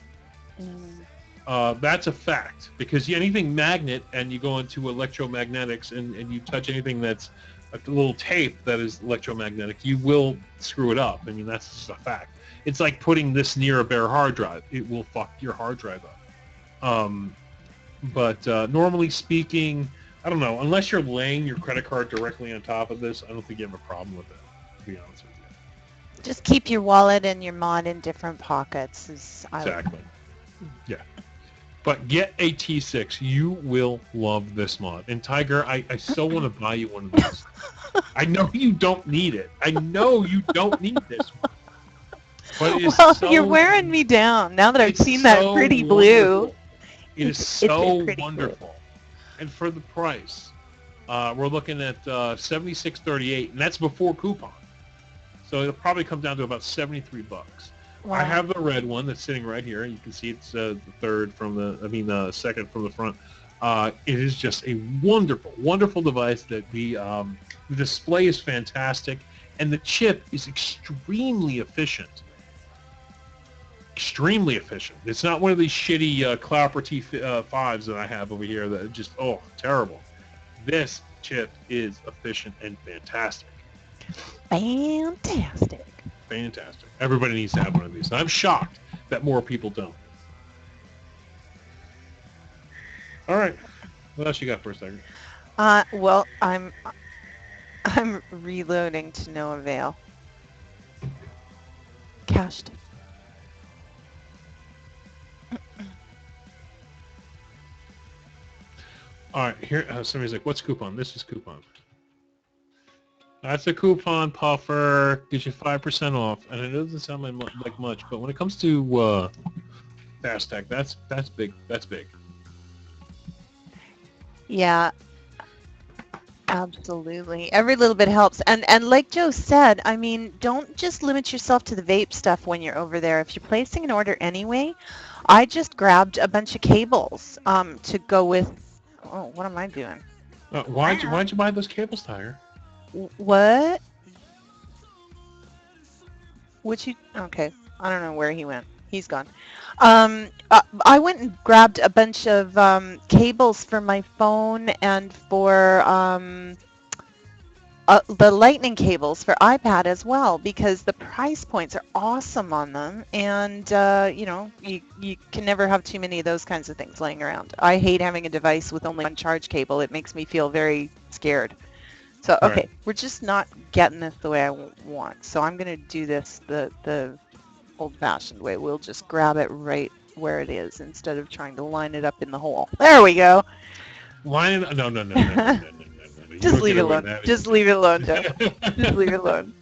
Mm. That's a fact, because anything magnet, and you go into electromagnetics, and you touch anything that's a little tape that is electromagnetic, you will screw it up. I mean, that's just a fact. It's like putting this near a bare hard drive. It will fuck your hard drive up. But normally speaking, I don't know, unless you're laying your credit card directly on top of this, I don't think you have a problem with it, to be honest with you. Just keep your wallet and your mod in different pockets. Exactly. Yeah. But get a T6. You will love this mod. And Tiger, I so want to buy you one of these. I know you don't need it. I know you don't need this one. But it is so, you're wearing me down now that I've seen so that pretty blue. It is It's a so pretty wonderful. blue. And for the price, we're looking at $76.38, and that's before coupon. So it'll probably come down to about $73. Wow. I have the red one that's sitting right here. You can see it's the second from the front. It is just a wonderful, wonderful device. That the display is fantastic, and the chip is extremely efficient. Extremely efficient. It's not one of these shitty Clapper T5s that I have over here that are just, terrible. This chip is efficient and fantastic. Fantastic. Fantastic. Everybody needs to have one of these. I'm shocked that more people don't. All right. What else you got for a second? Well, I'm reloading to no avail. Cached. All right. Here, somebody's like, "What's coupon?" This is coupon. That's a coupon puffer. Gives you 5% off, and it doesn't sound like much, but when it comes to fast tech, that's big. That's big. Yeah, absolutely. Every little bit helps. And like Joe said, I mean, don't just limit yourself to the vape stuff when you're over there. If you're placing an order anyway, I just grabbed a bunch of cables to go with. Oh, what am I doing? Why'd you buy those cables, Tiger? What? Okay, I don't know where he went. He's gone. I went and grabbed a bunch of cables for my phone and for the lightning cables for iPad as well, because the price points are awesome on them, and you can never have too many of those kinds of things laying around. I hate having a device with only one charge cable. It makes me feel very scared. So, okay, Right. We're just not getting this the way I want. So I'm going to do this the old-fashioned way. We'll just grab it right where it is instead of trying to line it up in the hole. There we go. Line it? No. Just leave it alone. Just leave it alone, Joe. Just leave it alone.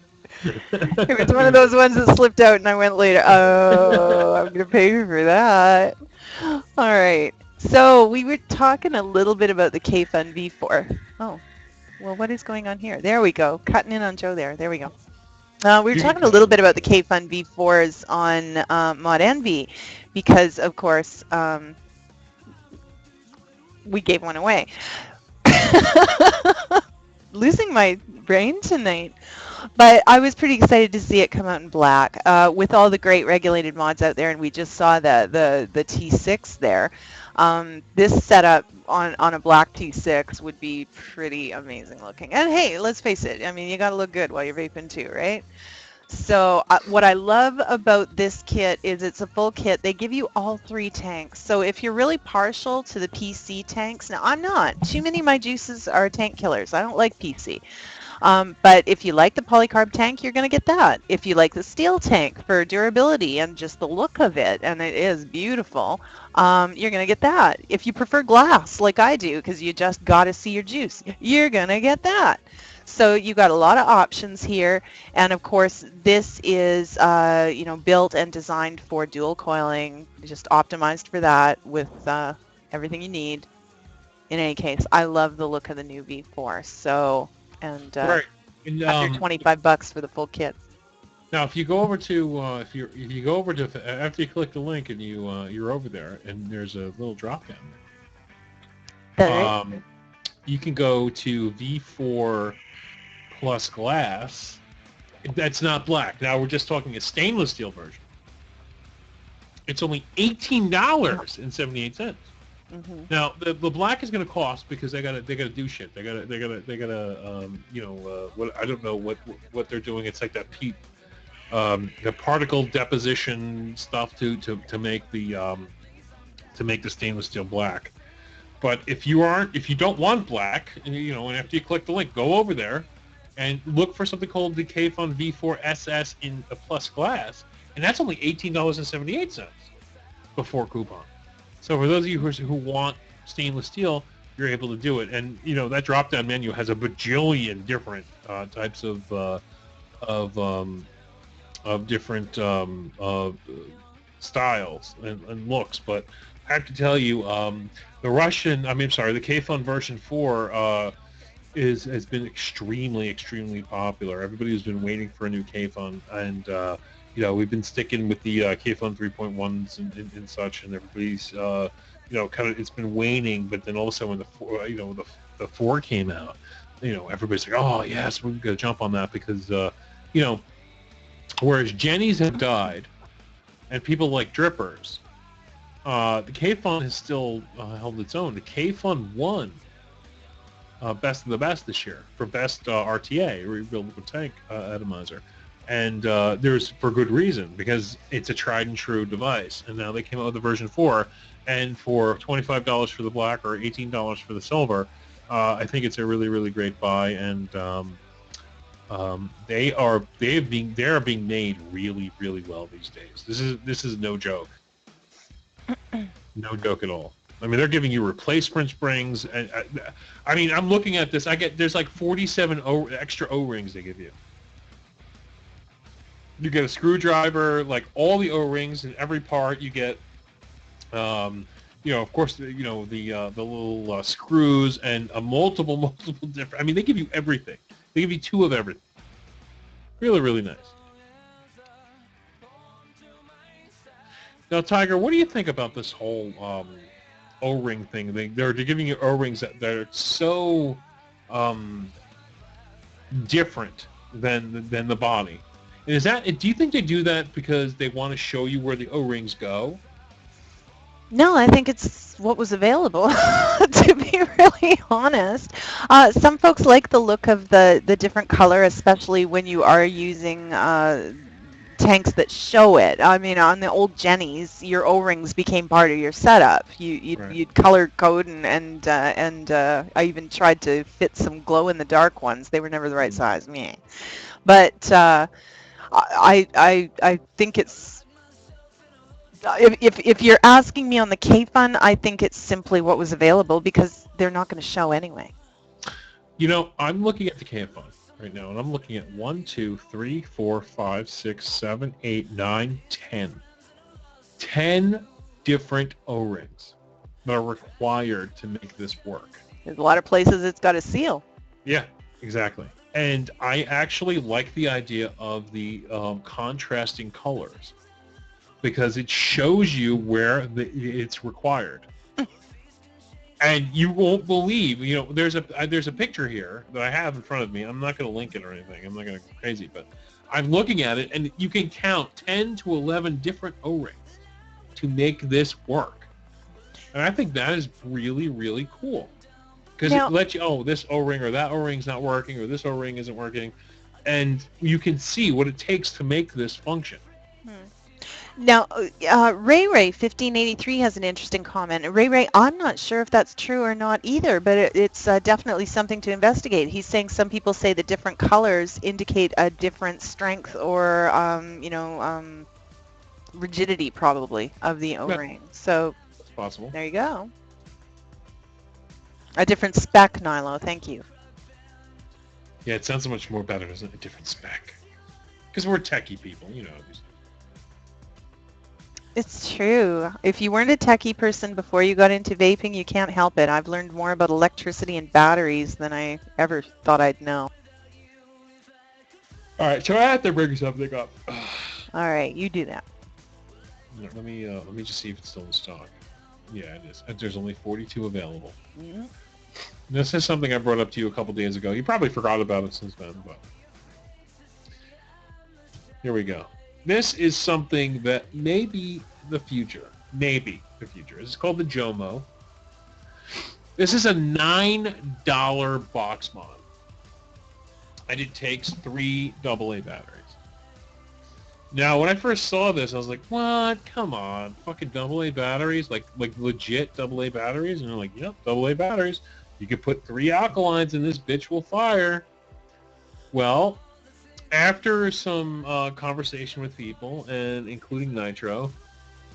If it's one of those ones that slipped out and I went later, oh, I'm going to pay for that. All right. So we were talking a little bit about the K-Fun V4. Oh. Well, what is going on here? There we go. Cutting in on Joe there. There we go. We were talking a little bit about the K-Fun V4s on Mod Envy because, of course, we gave one away. Losing my brain tonight. But I was pretty excited to see it come out in black with all the great regulated mods out there, and we just saw the T6 there. This setup on a black T6 would be pretty amazing looking. And hey, let's face it, I mean, you got to look good while you're vaping too, right? So what I love about this kit is it's a full kit. They give you all three tanks. So if you're really partial to the PC tanks, now I'm not. Too many of my juices are tank killers. I don't like PC. But if you like the polycarb tank, you're going to get that. If you like the steel tank for durability and just the look of it, and it is beautiful, you're going to get that. If you prefer glass, like I do, because you just got to see your juice, you're going to get that. So you got a lot of options here, and of course this is built and designed for dual coiling, just optimized for that with everything you need. In any case, I love the look of the new V4. So, and Right. And, under $25 for the full kit. now, if you go over to after you click the link and you're over there and there's a little drop down there. Right? You can go to V4 plus glass. That's not black. Now we're just talking a stainless steel version. It's only $18.78. Mm-hmm. Now the black is going to cost because they gotta do shit. They gotta what I don't know what they're doing. It's like that the particle deposition stuff to make the stainless steel black. But if you don't want black, and after you click the link, go over there and look for something called the Kfun V4 SS in a plus glass, and that's only $18.78 before coupon. So for those of you who want stainless steel, you're able to do it, and that drop-down menu has a bajillion different types of different styles and looks. But I have to tell you, the Kfun version 4 has been extremely popular. Everybody's been waiting for a new Kfun, and we've been sticking with the Kfun 3.1s and such, and everybody's kind of, it's been waning. But then all of a sudden, when the 4 came out, everybody's like, oh yes, we're gonna jump on that because whereas Jennies have died and people like drippers, the Kfun has still held its own. The Kfun won Best of the Best this year for best RTA, rebuildable tank atomizer, and there's for good reason, because it's a tried and true device. And now they came out with the version 4, and for $25 for the black or $18 for the silver, I think it's a really great buy. And they are being made really well these days. This is no joke. No joke at all. I mean, they're giving you replacement springs, and I mean, I'm looking at this. There's like 47 extra O-rings they give you. You get a screwdriver, like all the O-rings in every part. You get, of course, the little screws and a multiple different. I mean, they give you everything. They give you 2 of everything. Really nice. Now, Tiger, what do you think about this whole O-ring thing? They're giving you O-rings that are so different than the body. And do you think they do that because they want to show you where the O-rings go? No, I think it's what was available, to be really honest. Some folks like the look of the different color, especially when you are using tanks that show it. I mean, on the old Jennies, your O-rings became part of your setup. You'd color code, and I even tried to fit some glow-in-the-dark ones. They were never the right size, me. But I think it's, if you're asking me on the Kfun, I think it's simply what was available because they're not going to show anyway. I'm looking at the Kfun right now, and I'm looking at 1, 2, 3, 4, 5, 6, 7, 8, 9, 10. 10 different O-rings that are required to make this work. There's a lot of places it's got a seal. Yeah, exactly. And I actually like the idea of the contrasting colors, because it shows you where it's required. And you won't believe, there's a picture here that I have in front of me. I'm not going to link it or anything. I'm not going to go crazy, but I'm looking at it, and you can count 10 to 11 different O-rings to make this work. And I think that is really cool, because it lets you, this O-ring or that O-ring's not working, or this O-ring isn't working, and you can see what it takes to make this function. Now, Ray 1583 has an interesting comment. Ray, I'm not sure if that's true or not either, but it's definitely something to investigate. He's saying some people say that different colors indicate a different strength or, rigidity probably of the O-ring. So it's possible. There you go. A different spec, Nilo. Thank you. Yeah, it sounds so much more better, doesn't it? A different spec. Because we're techie people, It's true. If you weren't a techie person before you got into vaping, you can't help it. I've learned more about electricity and batteries than I ever thought I'd know. All right, so I have to bring something up. All right, you do that. Let me just see if it's still in stock. Yeah, it is. There's only 42 available. Mm-hmm. This is something I brought up to you a couple days ago. You probably forgot about it since then, but here we go. This is something that maybe the future. Maybe the future. This is called the Jomo. This is a $9 box mod. And it takes 3 AA batteries. Now, when I first saw this, I was like, what? Come on. Fucking AA batteries? Like legit AA batteries? And they're like, yep, AA batteries. You can put 3 alkalines and this bitch will fire. Well, after some conversation with people, and including Nitro,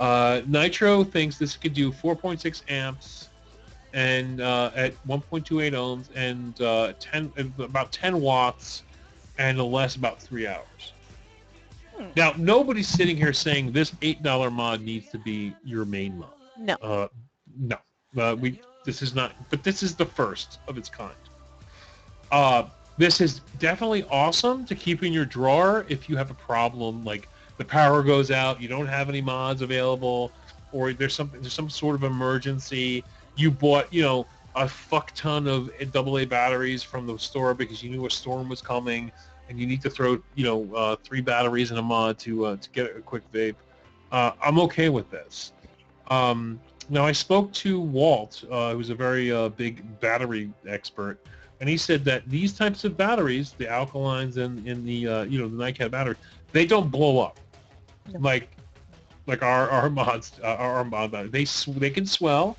Nitro thinks this could do 4.6 amps and at 1.28 ohms and about 10 watts and a less about 3 hours. Now, nobody's sitting here saying this $8 mod needs to be your main mod. No. No. This is not, but this is the first of its kind. This is definitely awesome to keep in your drawer if you have a problem, like the power goes out, you don't have any mods available, or there's some sort of emergency. You bought, a fuck ton of AA batteries from the store because you knew a storm was coming, and you need to throw, 3 batteries in a mod to get a quick vape. I'm okay with this. Now, I spoke to Walt, who's a very big battery expert, and he said that these types of batteries, the alkalines and the the NiCad batteries, they don't blow up No. like our mods, our mod batteries. They can swell,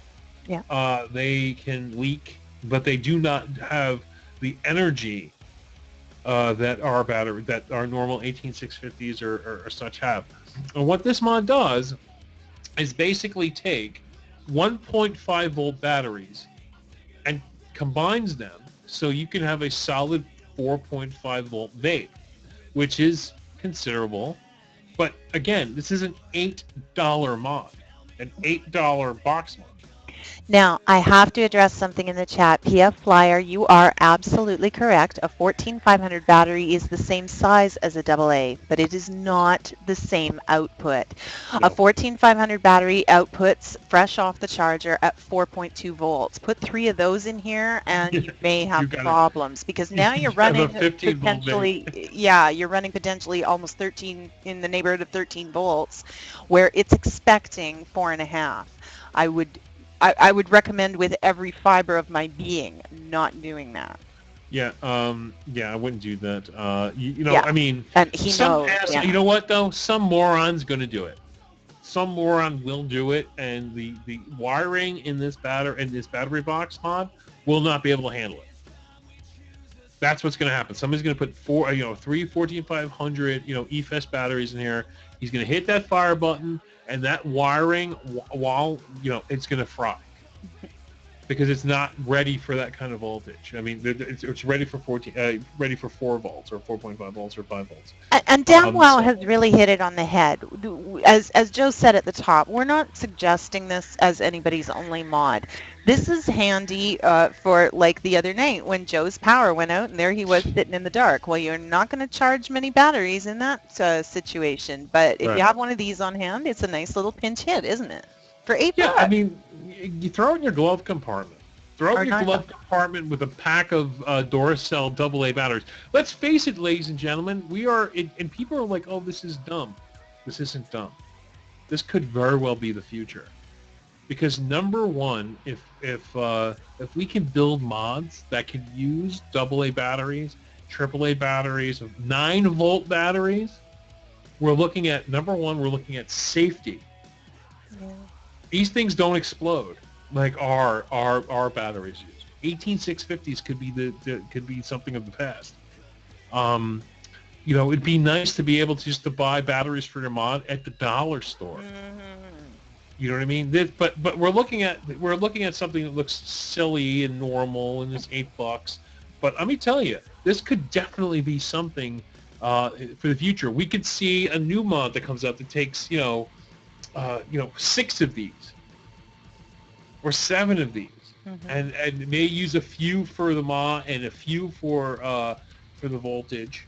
they can leak, but they do not have the energy that our normal 18650s or such have. And what this mod does is basically take 1.5 volt batteries and combines them so you can have a solid 4.5 volt vape, which is considerable. But again, this is an $8 mod, an $8 box mod. Now, I have to address something in the chat. PF Flyer, you are absolutely correct. A 14500 battery is the same size as a AA, but it is not the same output. No. A 14500 battery outputs fresh off the charger at 4.2 volts. Put 3 of those in here and you may have problems because now you're running potentially, you're running potentially almost 13, in the neighborhood of 13 volts, where it's expecting 4.5. I would recommend with every fiber of my being not doing that. Yeah, I wouldn't do that. I mean, and he knows. You know what though? Some moron's going to do it. Some moron will do it, and the wiring in this battery box mod will not be able to handle it. That's what's going to happen. Somebody's going to put 3 14500 EFS batteries in here. He's going to hit that fire button, and that wiring, while it's going to fry because it's not ready for that kind of voltage. I mean, it's ready for 4 volts or 4.5 volts or 5 volts. And Damwell has really hit it on the head. As Joe said at the top, we're not suggesting this as anybody's only mod. This is handy for like the other night when Joe's power went out and there he was sitting in the dark. Well, you're not going to charge many batteries in that situation, but if you have one of these on hand, it's a nice little pinch hit, isn't it? For $8. Yeah, I mean, you throw it in your glove compartment. Throw it in your glove compartment with a pack of Duracell AA batteries. Let's face it, ladies and gentlemen, and people are like, oh, this is dumb. This isn't dumb. This could very well be the future. Because number one, if we can build mods that can use AA batteries, AAA batteries, 9-volt batteries, we're looking at, number one, we're looking at safety. Yeah. These things don't explode like our batteries use. 18650s could be something of the past. It'd be nice to be able to buy batteries for your mod at the dollar store. Mm-hmm. You know what I mean? But we're looking at something that looks silly and normal, and it's $8. But let me tell you, this could definitely be something for the future. We could see a new mod that comes out that takes 6 of these or 7 of these, mm-hmm. and may use a few for the mod and a few for the voltage.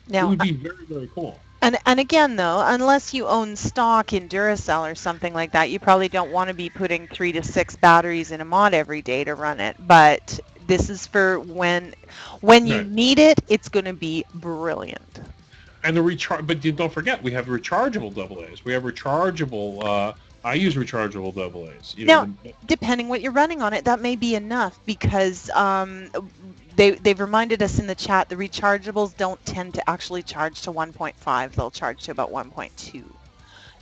Now, it would be very, very cool. And again, though, unless you own stock in Duracell or something like that, you probably don't want to be putting 3 to 6 batteries in a mod every day to run it. But this is for when you need it. It's going to be brilliant. And the recharge, but don't forget, we have rechargeable AA's. We have rechargeable. I use rechargeable AA's. Now, depending what you're running on it, that may be enough because they've reminded us in the chat the rechargeables don't tend to actually charge to 1.5. They'll charge to about 1.2.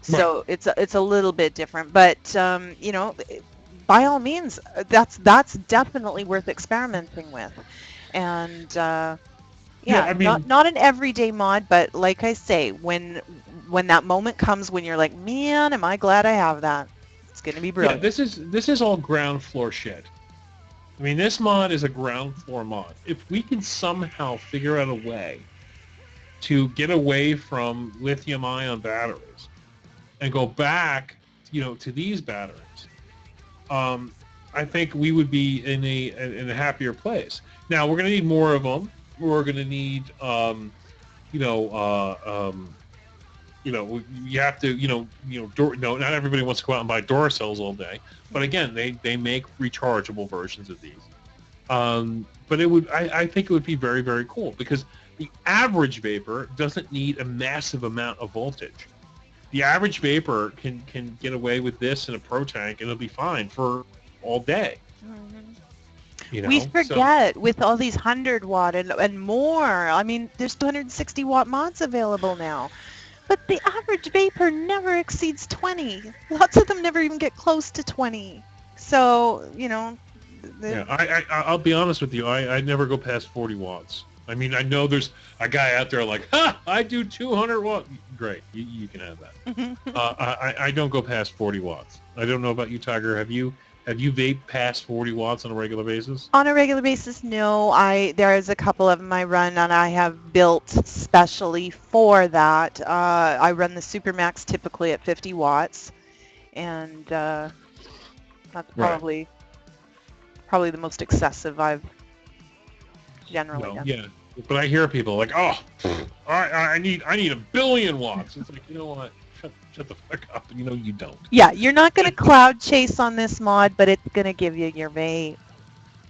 So Right. it's a little bit different, but you know, by all means, that's definitely worth experimenting with. And Yeah, yeah, I not mean, not an everyday mod, but like I say, when that moment comes when you're like, man, am I glad I have that? It's gonna be yeah, brilliant. this is all ground floor shit. I mean, this mod is a ground floor mod. If we can somehow figure out a way to get away from lithium ion batteries and go back, to these batteries, um, I think we would be in a happier place. Now we're going to need more of them. We're going to need, you know, you have to, no, not everybody wants to go out and buy Duracells all day. But again, they make rechargeable versions of these. But I think it would be very, very cool because the average vapor doesn't need a massive amount of voltage. The average vapor can get away with this in a pro tank and it'll be fine for all day. Mhm. You We know, so forget with all these 100 watt and more. I mean, there's 260 watt mods available now. But the average vapor never exceeds 20. Lots of them never even get close to 20. So, you know, yeah, the, I'll be honest with you. I never go past 40 watts. I mean, I know there's a guy out there like, ha, I do 200 watts. Great, you can have that. I don't go past 40 watts. I don't know about you, Tiger. Have you vaped past 40 watts on a regular basis? on a regular basis, no. There's a couple of them I run and I have built specially for that. I run the Supermax typically at 50 watts, and that's Right. probably the most excessive I've generally No, done. yeah. But I hear people like, oh, I need a billion watts. It's like, you know what? Shut the fuck up. You don't. Yeah, you're not going to cloud chase on this mod, but it's going to give you your vape.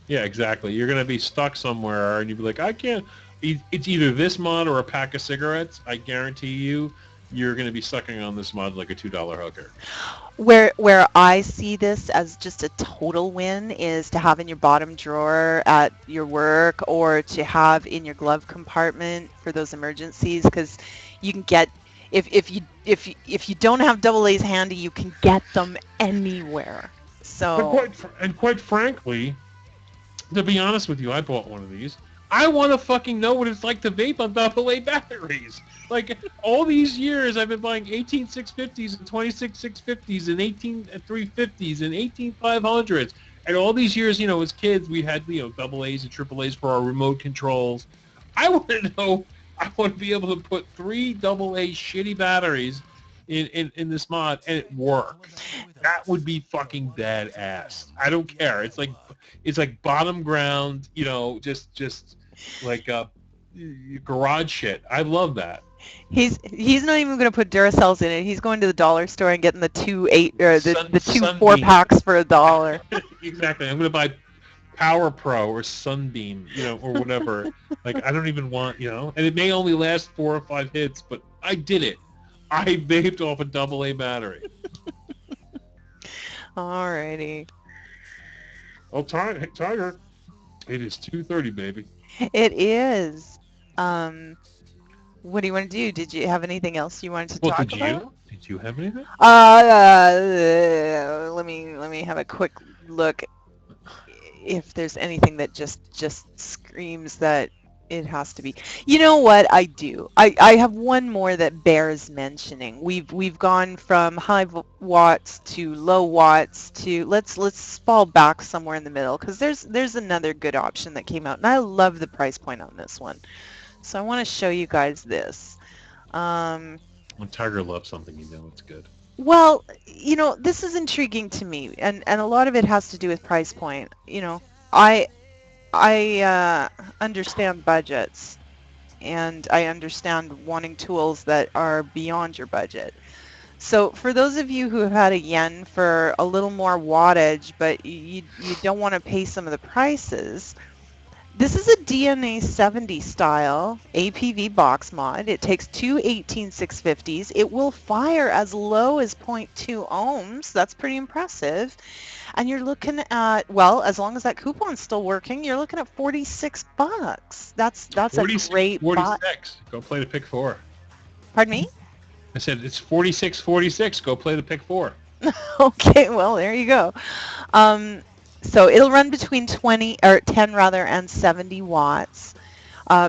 Yeah, exactly. You're gonna be stuck somewhere, and you'd be like, I can't. It's either this mod or a pack of cigarettes. I guarantee you're gonna be sucking on this mod like a $2 hooker. Where I see this as just a total win is to have in your bottom drawer at your work or to have in your glove compartment for those emergencies because you can get if you don't have double A's handy, you can get them anywhere. And So quite frankly, to be honest with you, I bought one of these. I want to fucking know what it's like to vape on AA batteries. Like, all these years, I've been buying 18 650s and 26 650s and 18 350s and 18 500s. And all these years, as kids, we had, double A's and triple A's for our remote controls. I want to know, I want to be able to put 3 double A shitty batteries in this mod and it work. That would be fucking badass. I don't care. It's like bottom ground, just like garage shit. I love that. he's not even going to put Duracells in it. He's going to the dollar store and getting the two eight or the two four Sunbeam. packs for $1. Exactly. I'm gonna buy Power Pro or Sunbeam, or whatever. Like, I don't even want, and it may only last 4 or 5 hits, but I did it. I vaped off a double A battery. Alrighty. Oh, Tiger, it is 2:30, baby. It is. Um, what do you want to do? Did you have anything else you wanted to Well, talk did about? you? Did you have anything? Let me have a quick look if there's anything that just screams that it has to be. You know what? I do. I have one more that bears mentioning. We've gone from watts to low watts to let's fall back somewhere in the middle because there's another good option that came out and I love the price point on this one. So I want to show you guys this. Um, When Tiger loves something, it's good. well, this is intriguing to me, and a lot of it has to do with price point. I I understand budgets, and I understand wanting tools that are beyond your budget. So for those of you who have had a yen for a little more wattage, but you don't want to pay some of the prices, This is a DNA 70 style APV box mod. It takes two 18650s. It will fire as low as zero point 0.2 ohms. That's pretty impressive. And you're looking at, well, as long as that coupon's still working, you're looking at 46 bucks. That's a 46, great buy. 46. Go play the pick four. Pardon me? I said it's 46, 46. Go play the pick four. Okay, well, there you go. Um, so it'll run between 20 or 10 rather and 70 watts.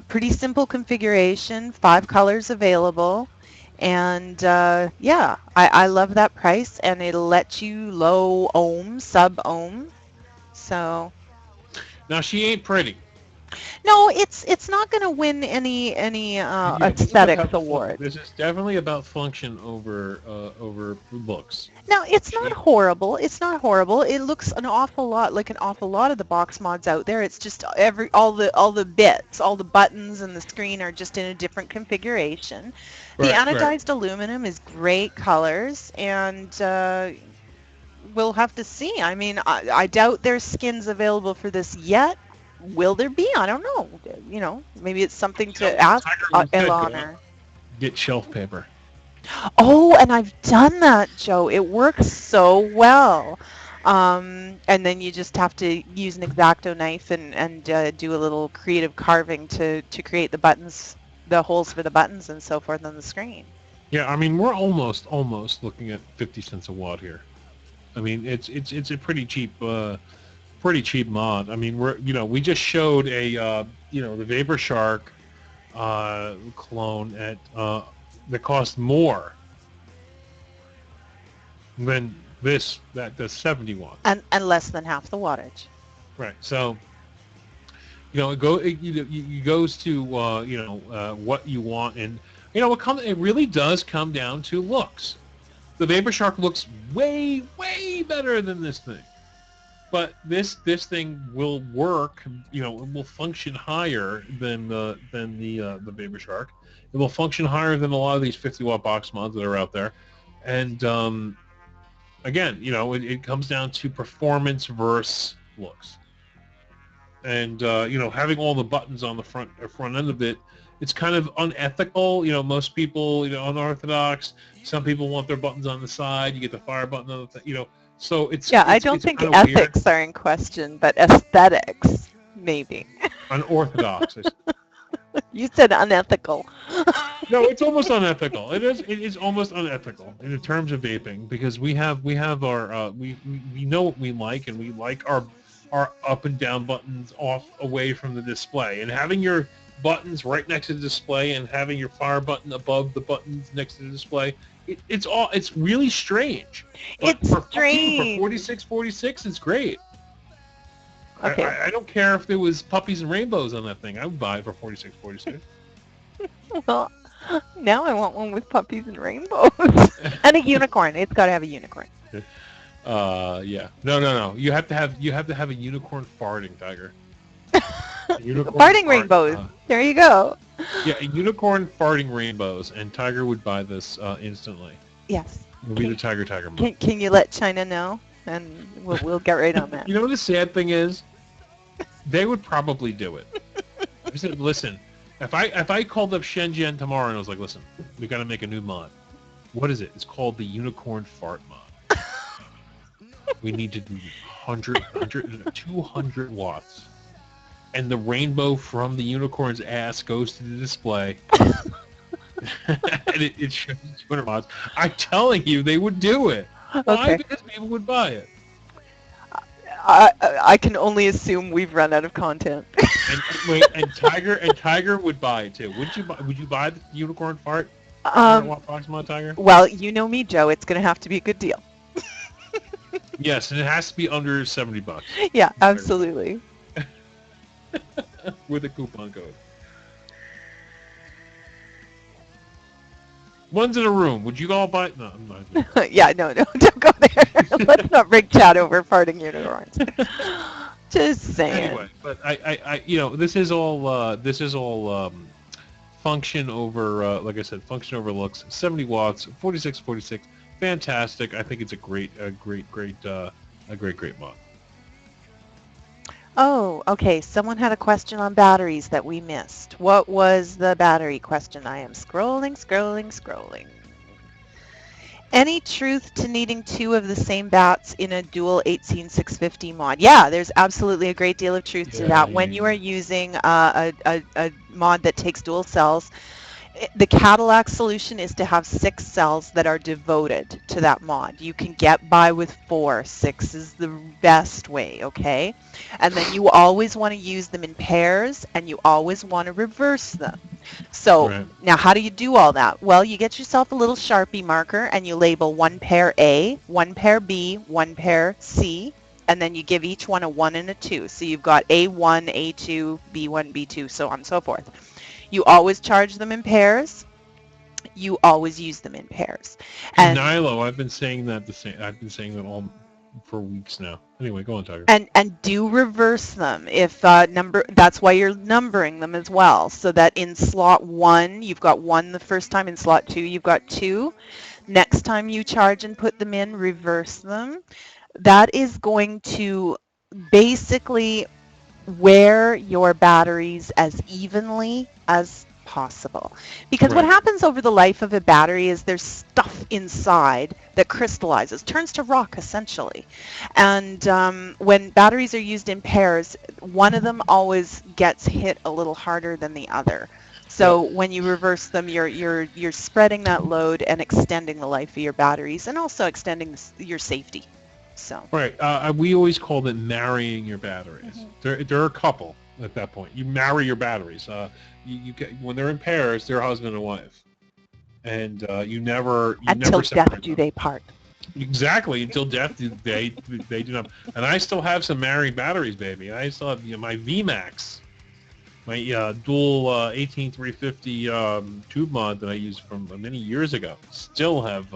Pretty simple configuration, 5 colors available. And yeah, I love that price, and it'll let you low ohm, sub ohm. So Now she ain't pretty. no, it's not going to win any Yeah, this is aesthetics about award. this is definitely about function over looks. Now, it's not She, horrible. It's not horrible. It looks an awful lot like an awful lot of the box mods out there. It's just all the bits, all the buttons and the screen are just in a different configuration. The right, right. anodized aluminum is great colors, and we'll have to see. I mean, I doubt there's skins available for this yet. Will there be? I don't know. You know, maybe it's something You know, to ask Tiger was good. Go out, Elana. get shelf paper. Oh, and I've done that, Joe. It works so well. And then you just have to use an X-Acto knife and do a little creative carving to create the buttons, the holes for the buttons and so forth on the screen. Yeah, I mean we're almost looking at 50 cents a watt here. I mean it's a pretty cheap mod. I mean we just showed a the Vapor Shark clone at that cost more than that the 70 watts. And less than half the wattage. Right. So it goes to what you want, and it really does come down to looks. The Vapor Shark looks way better than this thing, but this thing will work. It will function higher than the Vapor Shark. It will function higher than a lot of these 50-watt box mods that are out there, and again, it comes down to performance versus looks. And having all the buttons on the front end of it, it's kind of unethical. Most people, unorthodox. Some people want their buttons on the side. You get the fire button on the so Yeah, I don't it's think kind of weird. ethics are in question, but aesthetics, maybe. Unorthodox. You said unethical. No, it's almost unethical. It is almost unethical in the terms of vaping, because we have our we know what we like, and we like our up and down buttons away from the display, and having your buttons right next to the display and having your fire button above the buttons next to the display, it's really strange. But It's for strange. 4646, it's great. Okay. I don't care if there was puppies and rainbows on that thing. I would buy it for 4646. Well, now I want one with puppies and rainbows. And a unicorn. It's got to have a unicorn. Yeah. No. You have to have a unicorn farting, Tiger. Unicorn Farting rainbows. There you go. Yeah, a unicorn farting rainbows, and Tiger would buy this instantly. Yes. It would be the TygerTyger mode. Can you let China know? And we'll get right on that. You know what the sad thing is? They would probably do it. I said, listen, if I called up Shenzhen tomorrow and I was like, listen, we got to make a new mod. What is it? It's called the Unicorn Fart mod. We need to do 200 watts. And the rainbow from the unicorn's ass goes to the display. And it shows 200 watts. I'm telling you, they would do it. Okay. Why? Because people would buy it. I can only assume we've run out of content. And Tiger would buy it too. Would you buy the unicorn fart? Box mod, Tiger? Well, you know me, Joe. It's going to have to be a good deal. Yes, and it has to be under $70. Yeah, absolutely. With a coupon code. One's in a room. Would you all buy? No, I'm not. Yeah, no, don't go there. Let's not break chat over farting unicorns. Just saying. Anyway, but I this is all function over, like I said, function over looks. 70 watts, 4646, fantastic. I think it's a great mod. Oh, okay. Someone had a question on batteries that we missed. What was the battery question? I am scrolling, scrolling, scrolling. Any truth to needing two of the same bats in a dual 18650 mod? Yeah, there's absolutely a great deal of truth to Yeah, that. yeah, When you are yeah. using a mod that takes dual cells, the Cadillac solution is to have 6 cells that are devoted to that mod. You can get by with 4. 6 is the best way, okay? And then you always want to use them in pairs, and you always want to reverse them. So Right. now how do you do all that? Well, you get yourself a little Sharpie marker and you label one pair A, one pair B, one pair C, and then you give each one a 1 and a 2. So you've got A1, A2, B1, B2, so on and so forth. You always charge them in pairs. You always use them in pairs. And And Nilo, I've been saying that the same. I've been saying that all for weeks now. Anyway, go on, Tiger. and do reverse them if number that's why you're numbering them as well, so that in slot 1 you've got 1 the first time, in slot 2 you've got 2. Next time you charge and put them in, reverse them. That is going to basically wear your batteries as evenly as possible. Because what Right. happens over the life of a battery is there's stuff inside that crystallizes, turns to rock essentially. And when batteries are used in pairs, one of them always gets hit a little harder than the other. Yep. So when you reverse them, you're spreading that load and extending the life of your batteries, and also extending your safety. So. Right. We always called it marrying your batteries. Mhm. There are a couple at that point. You marry your batteries. You get, when they're in pairs, they're husband and wife, and you Until never death separate do them. they part. Exactly, until death they do not. And I still have some married batteries, baby. I still have my VMAX, my dual 18350 tube mod that I used from many years ago. Still have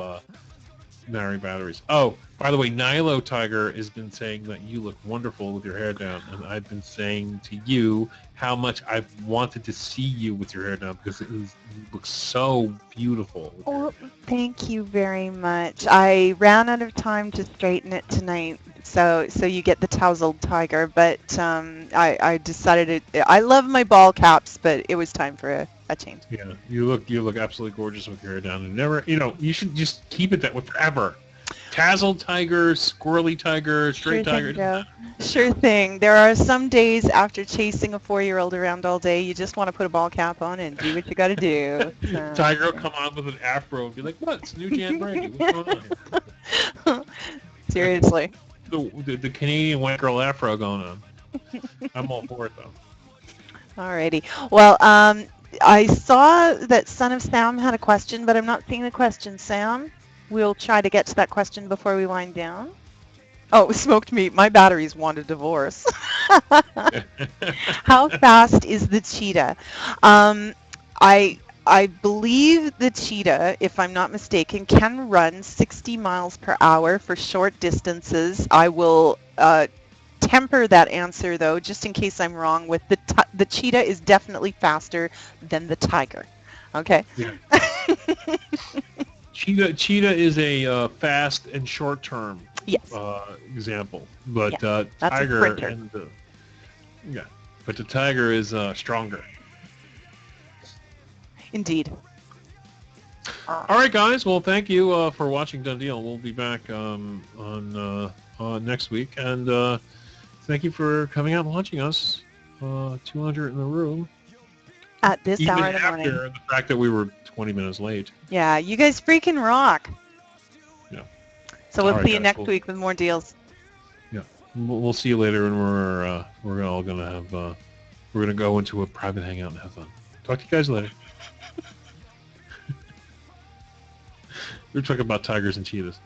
married batteries. Oh, by the way, Nilo Tiger has been saying that you look wonderful with your hair down, and I've been saying to you how much I've wanted to see you with your hair down because you look so beautiful with your hair Oh, down. thank you very much. I ran out of time to straighten it tonight, so you get the tousled tiger. But I decided I love my ball caps, but it was time for a change. Yeah, you look absolutely gorgeous with your hair down, and never, you should just keep it that way forever. Tazzled tiger, squirrely tiger, Sure straight tiger. thing, It doesn't Joe. matter. Sure thing. There are some days after chasing a 4-year-old around all day, you just want to put a ball cap on and do what you got to do. So, Tiger will come on with an afro and be like, "What? It's New Jan Brandy. What's going on here?" seriously. The Canadian white girl afro going on. I'm all for it though. Alrighty. Well, I saw that Son of Sam had a question, but I'm not seeing the question, Sam. We'll try to get to that question before we wind down. Oh, smoked meat. My batteries want a divorce. How fast is the cheetah? Um, I believe the cheetah, if I'm not mistaken, can run 60 miles per hour for short distances. I will temper that answer though, just in case I'm wrong. With the cheetah is definitely faster than the tiger. Okay. Yeah. Cheetah is a fast and short term Yes. example, but Yes. That's a tiger sprinter. and yeah, but the tiger is stronger. Indeed. All right, guys. Well, thank you for watching DoneDeal. We'll be back on next week, and thank you for coming out and watching us. 200 in the room, At this even hour in the morning. after the fact that we were 20 minutes late. Yeah, you guys freaking rock. Yeah. So All we'll right, see you guys. next week with more deals. Yeah, we'll see you later, and we're all gonna have we're gonna go into a private hangout and have fun. Talk to you guys later. We're talking about tigers and cheetahs.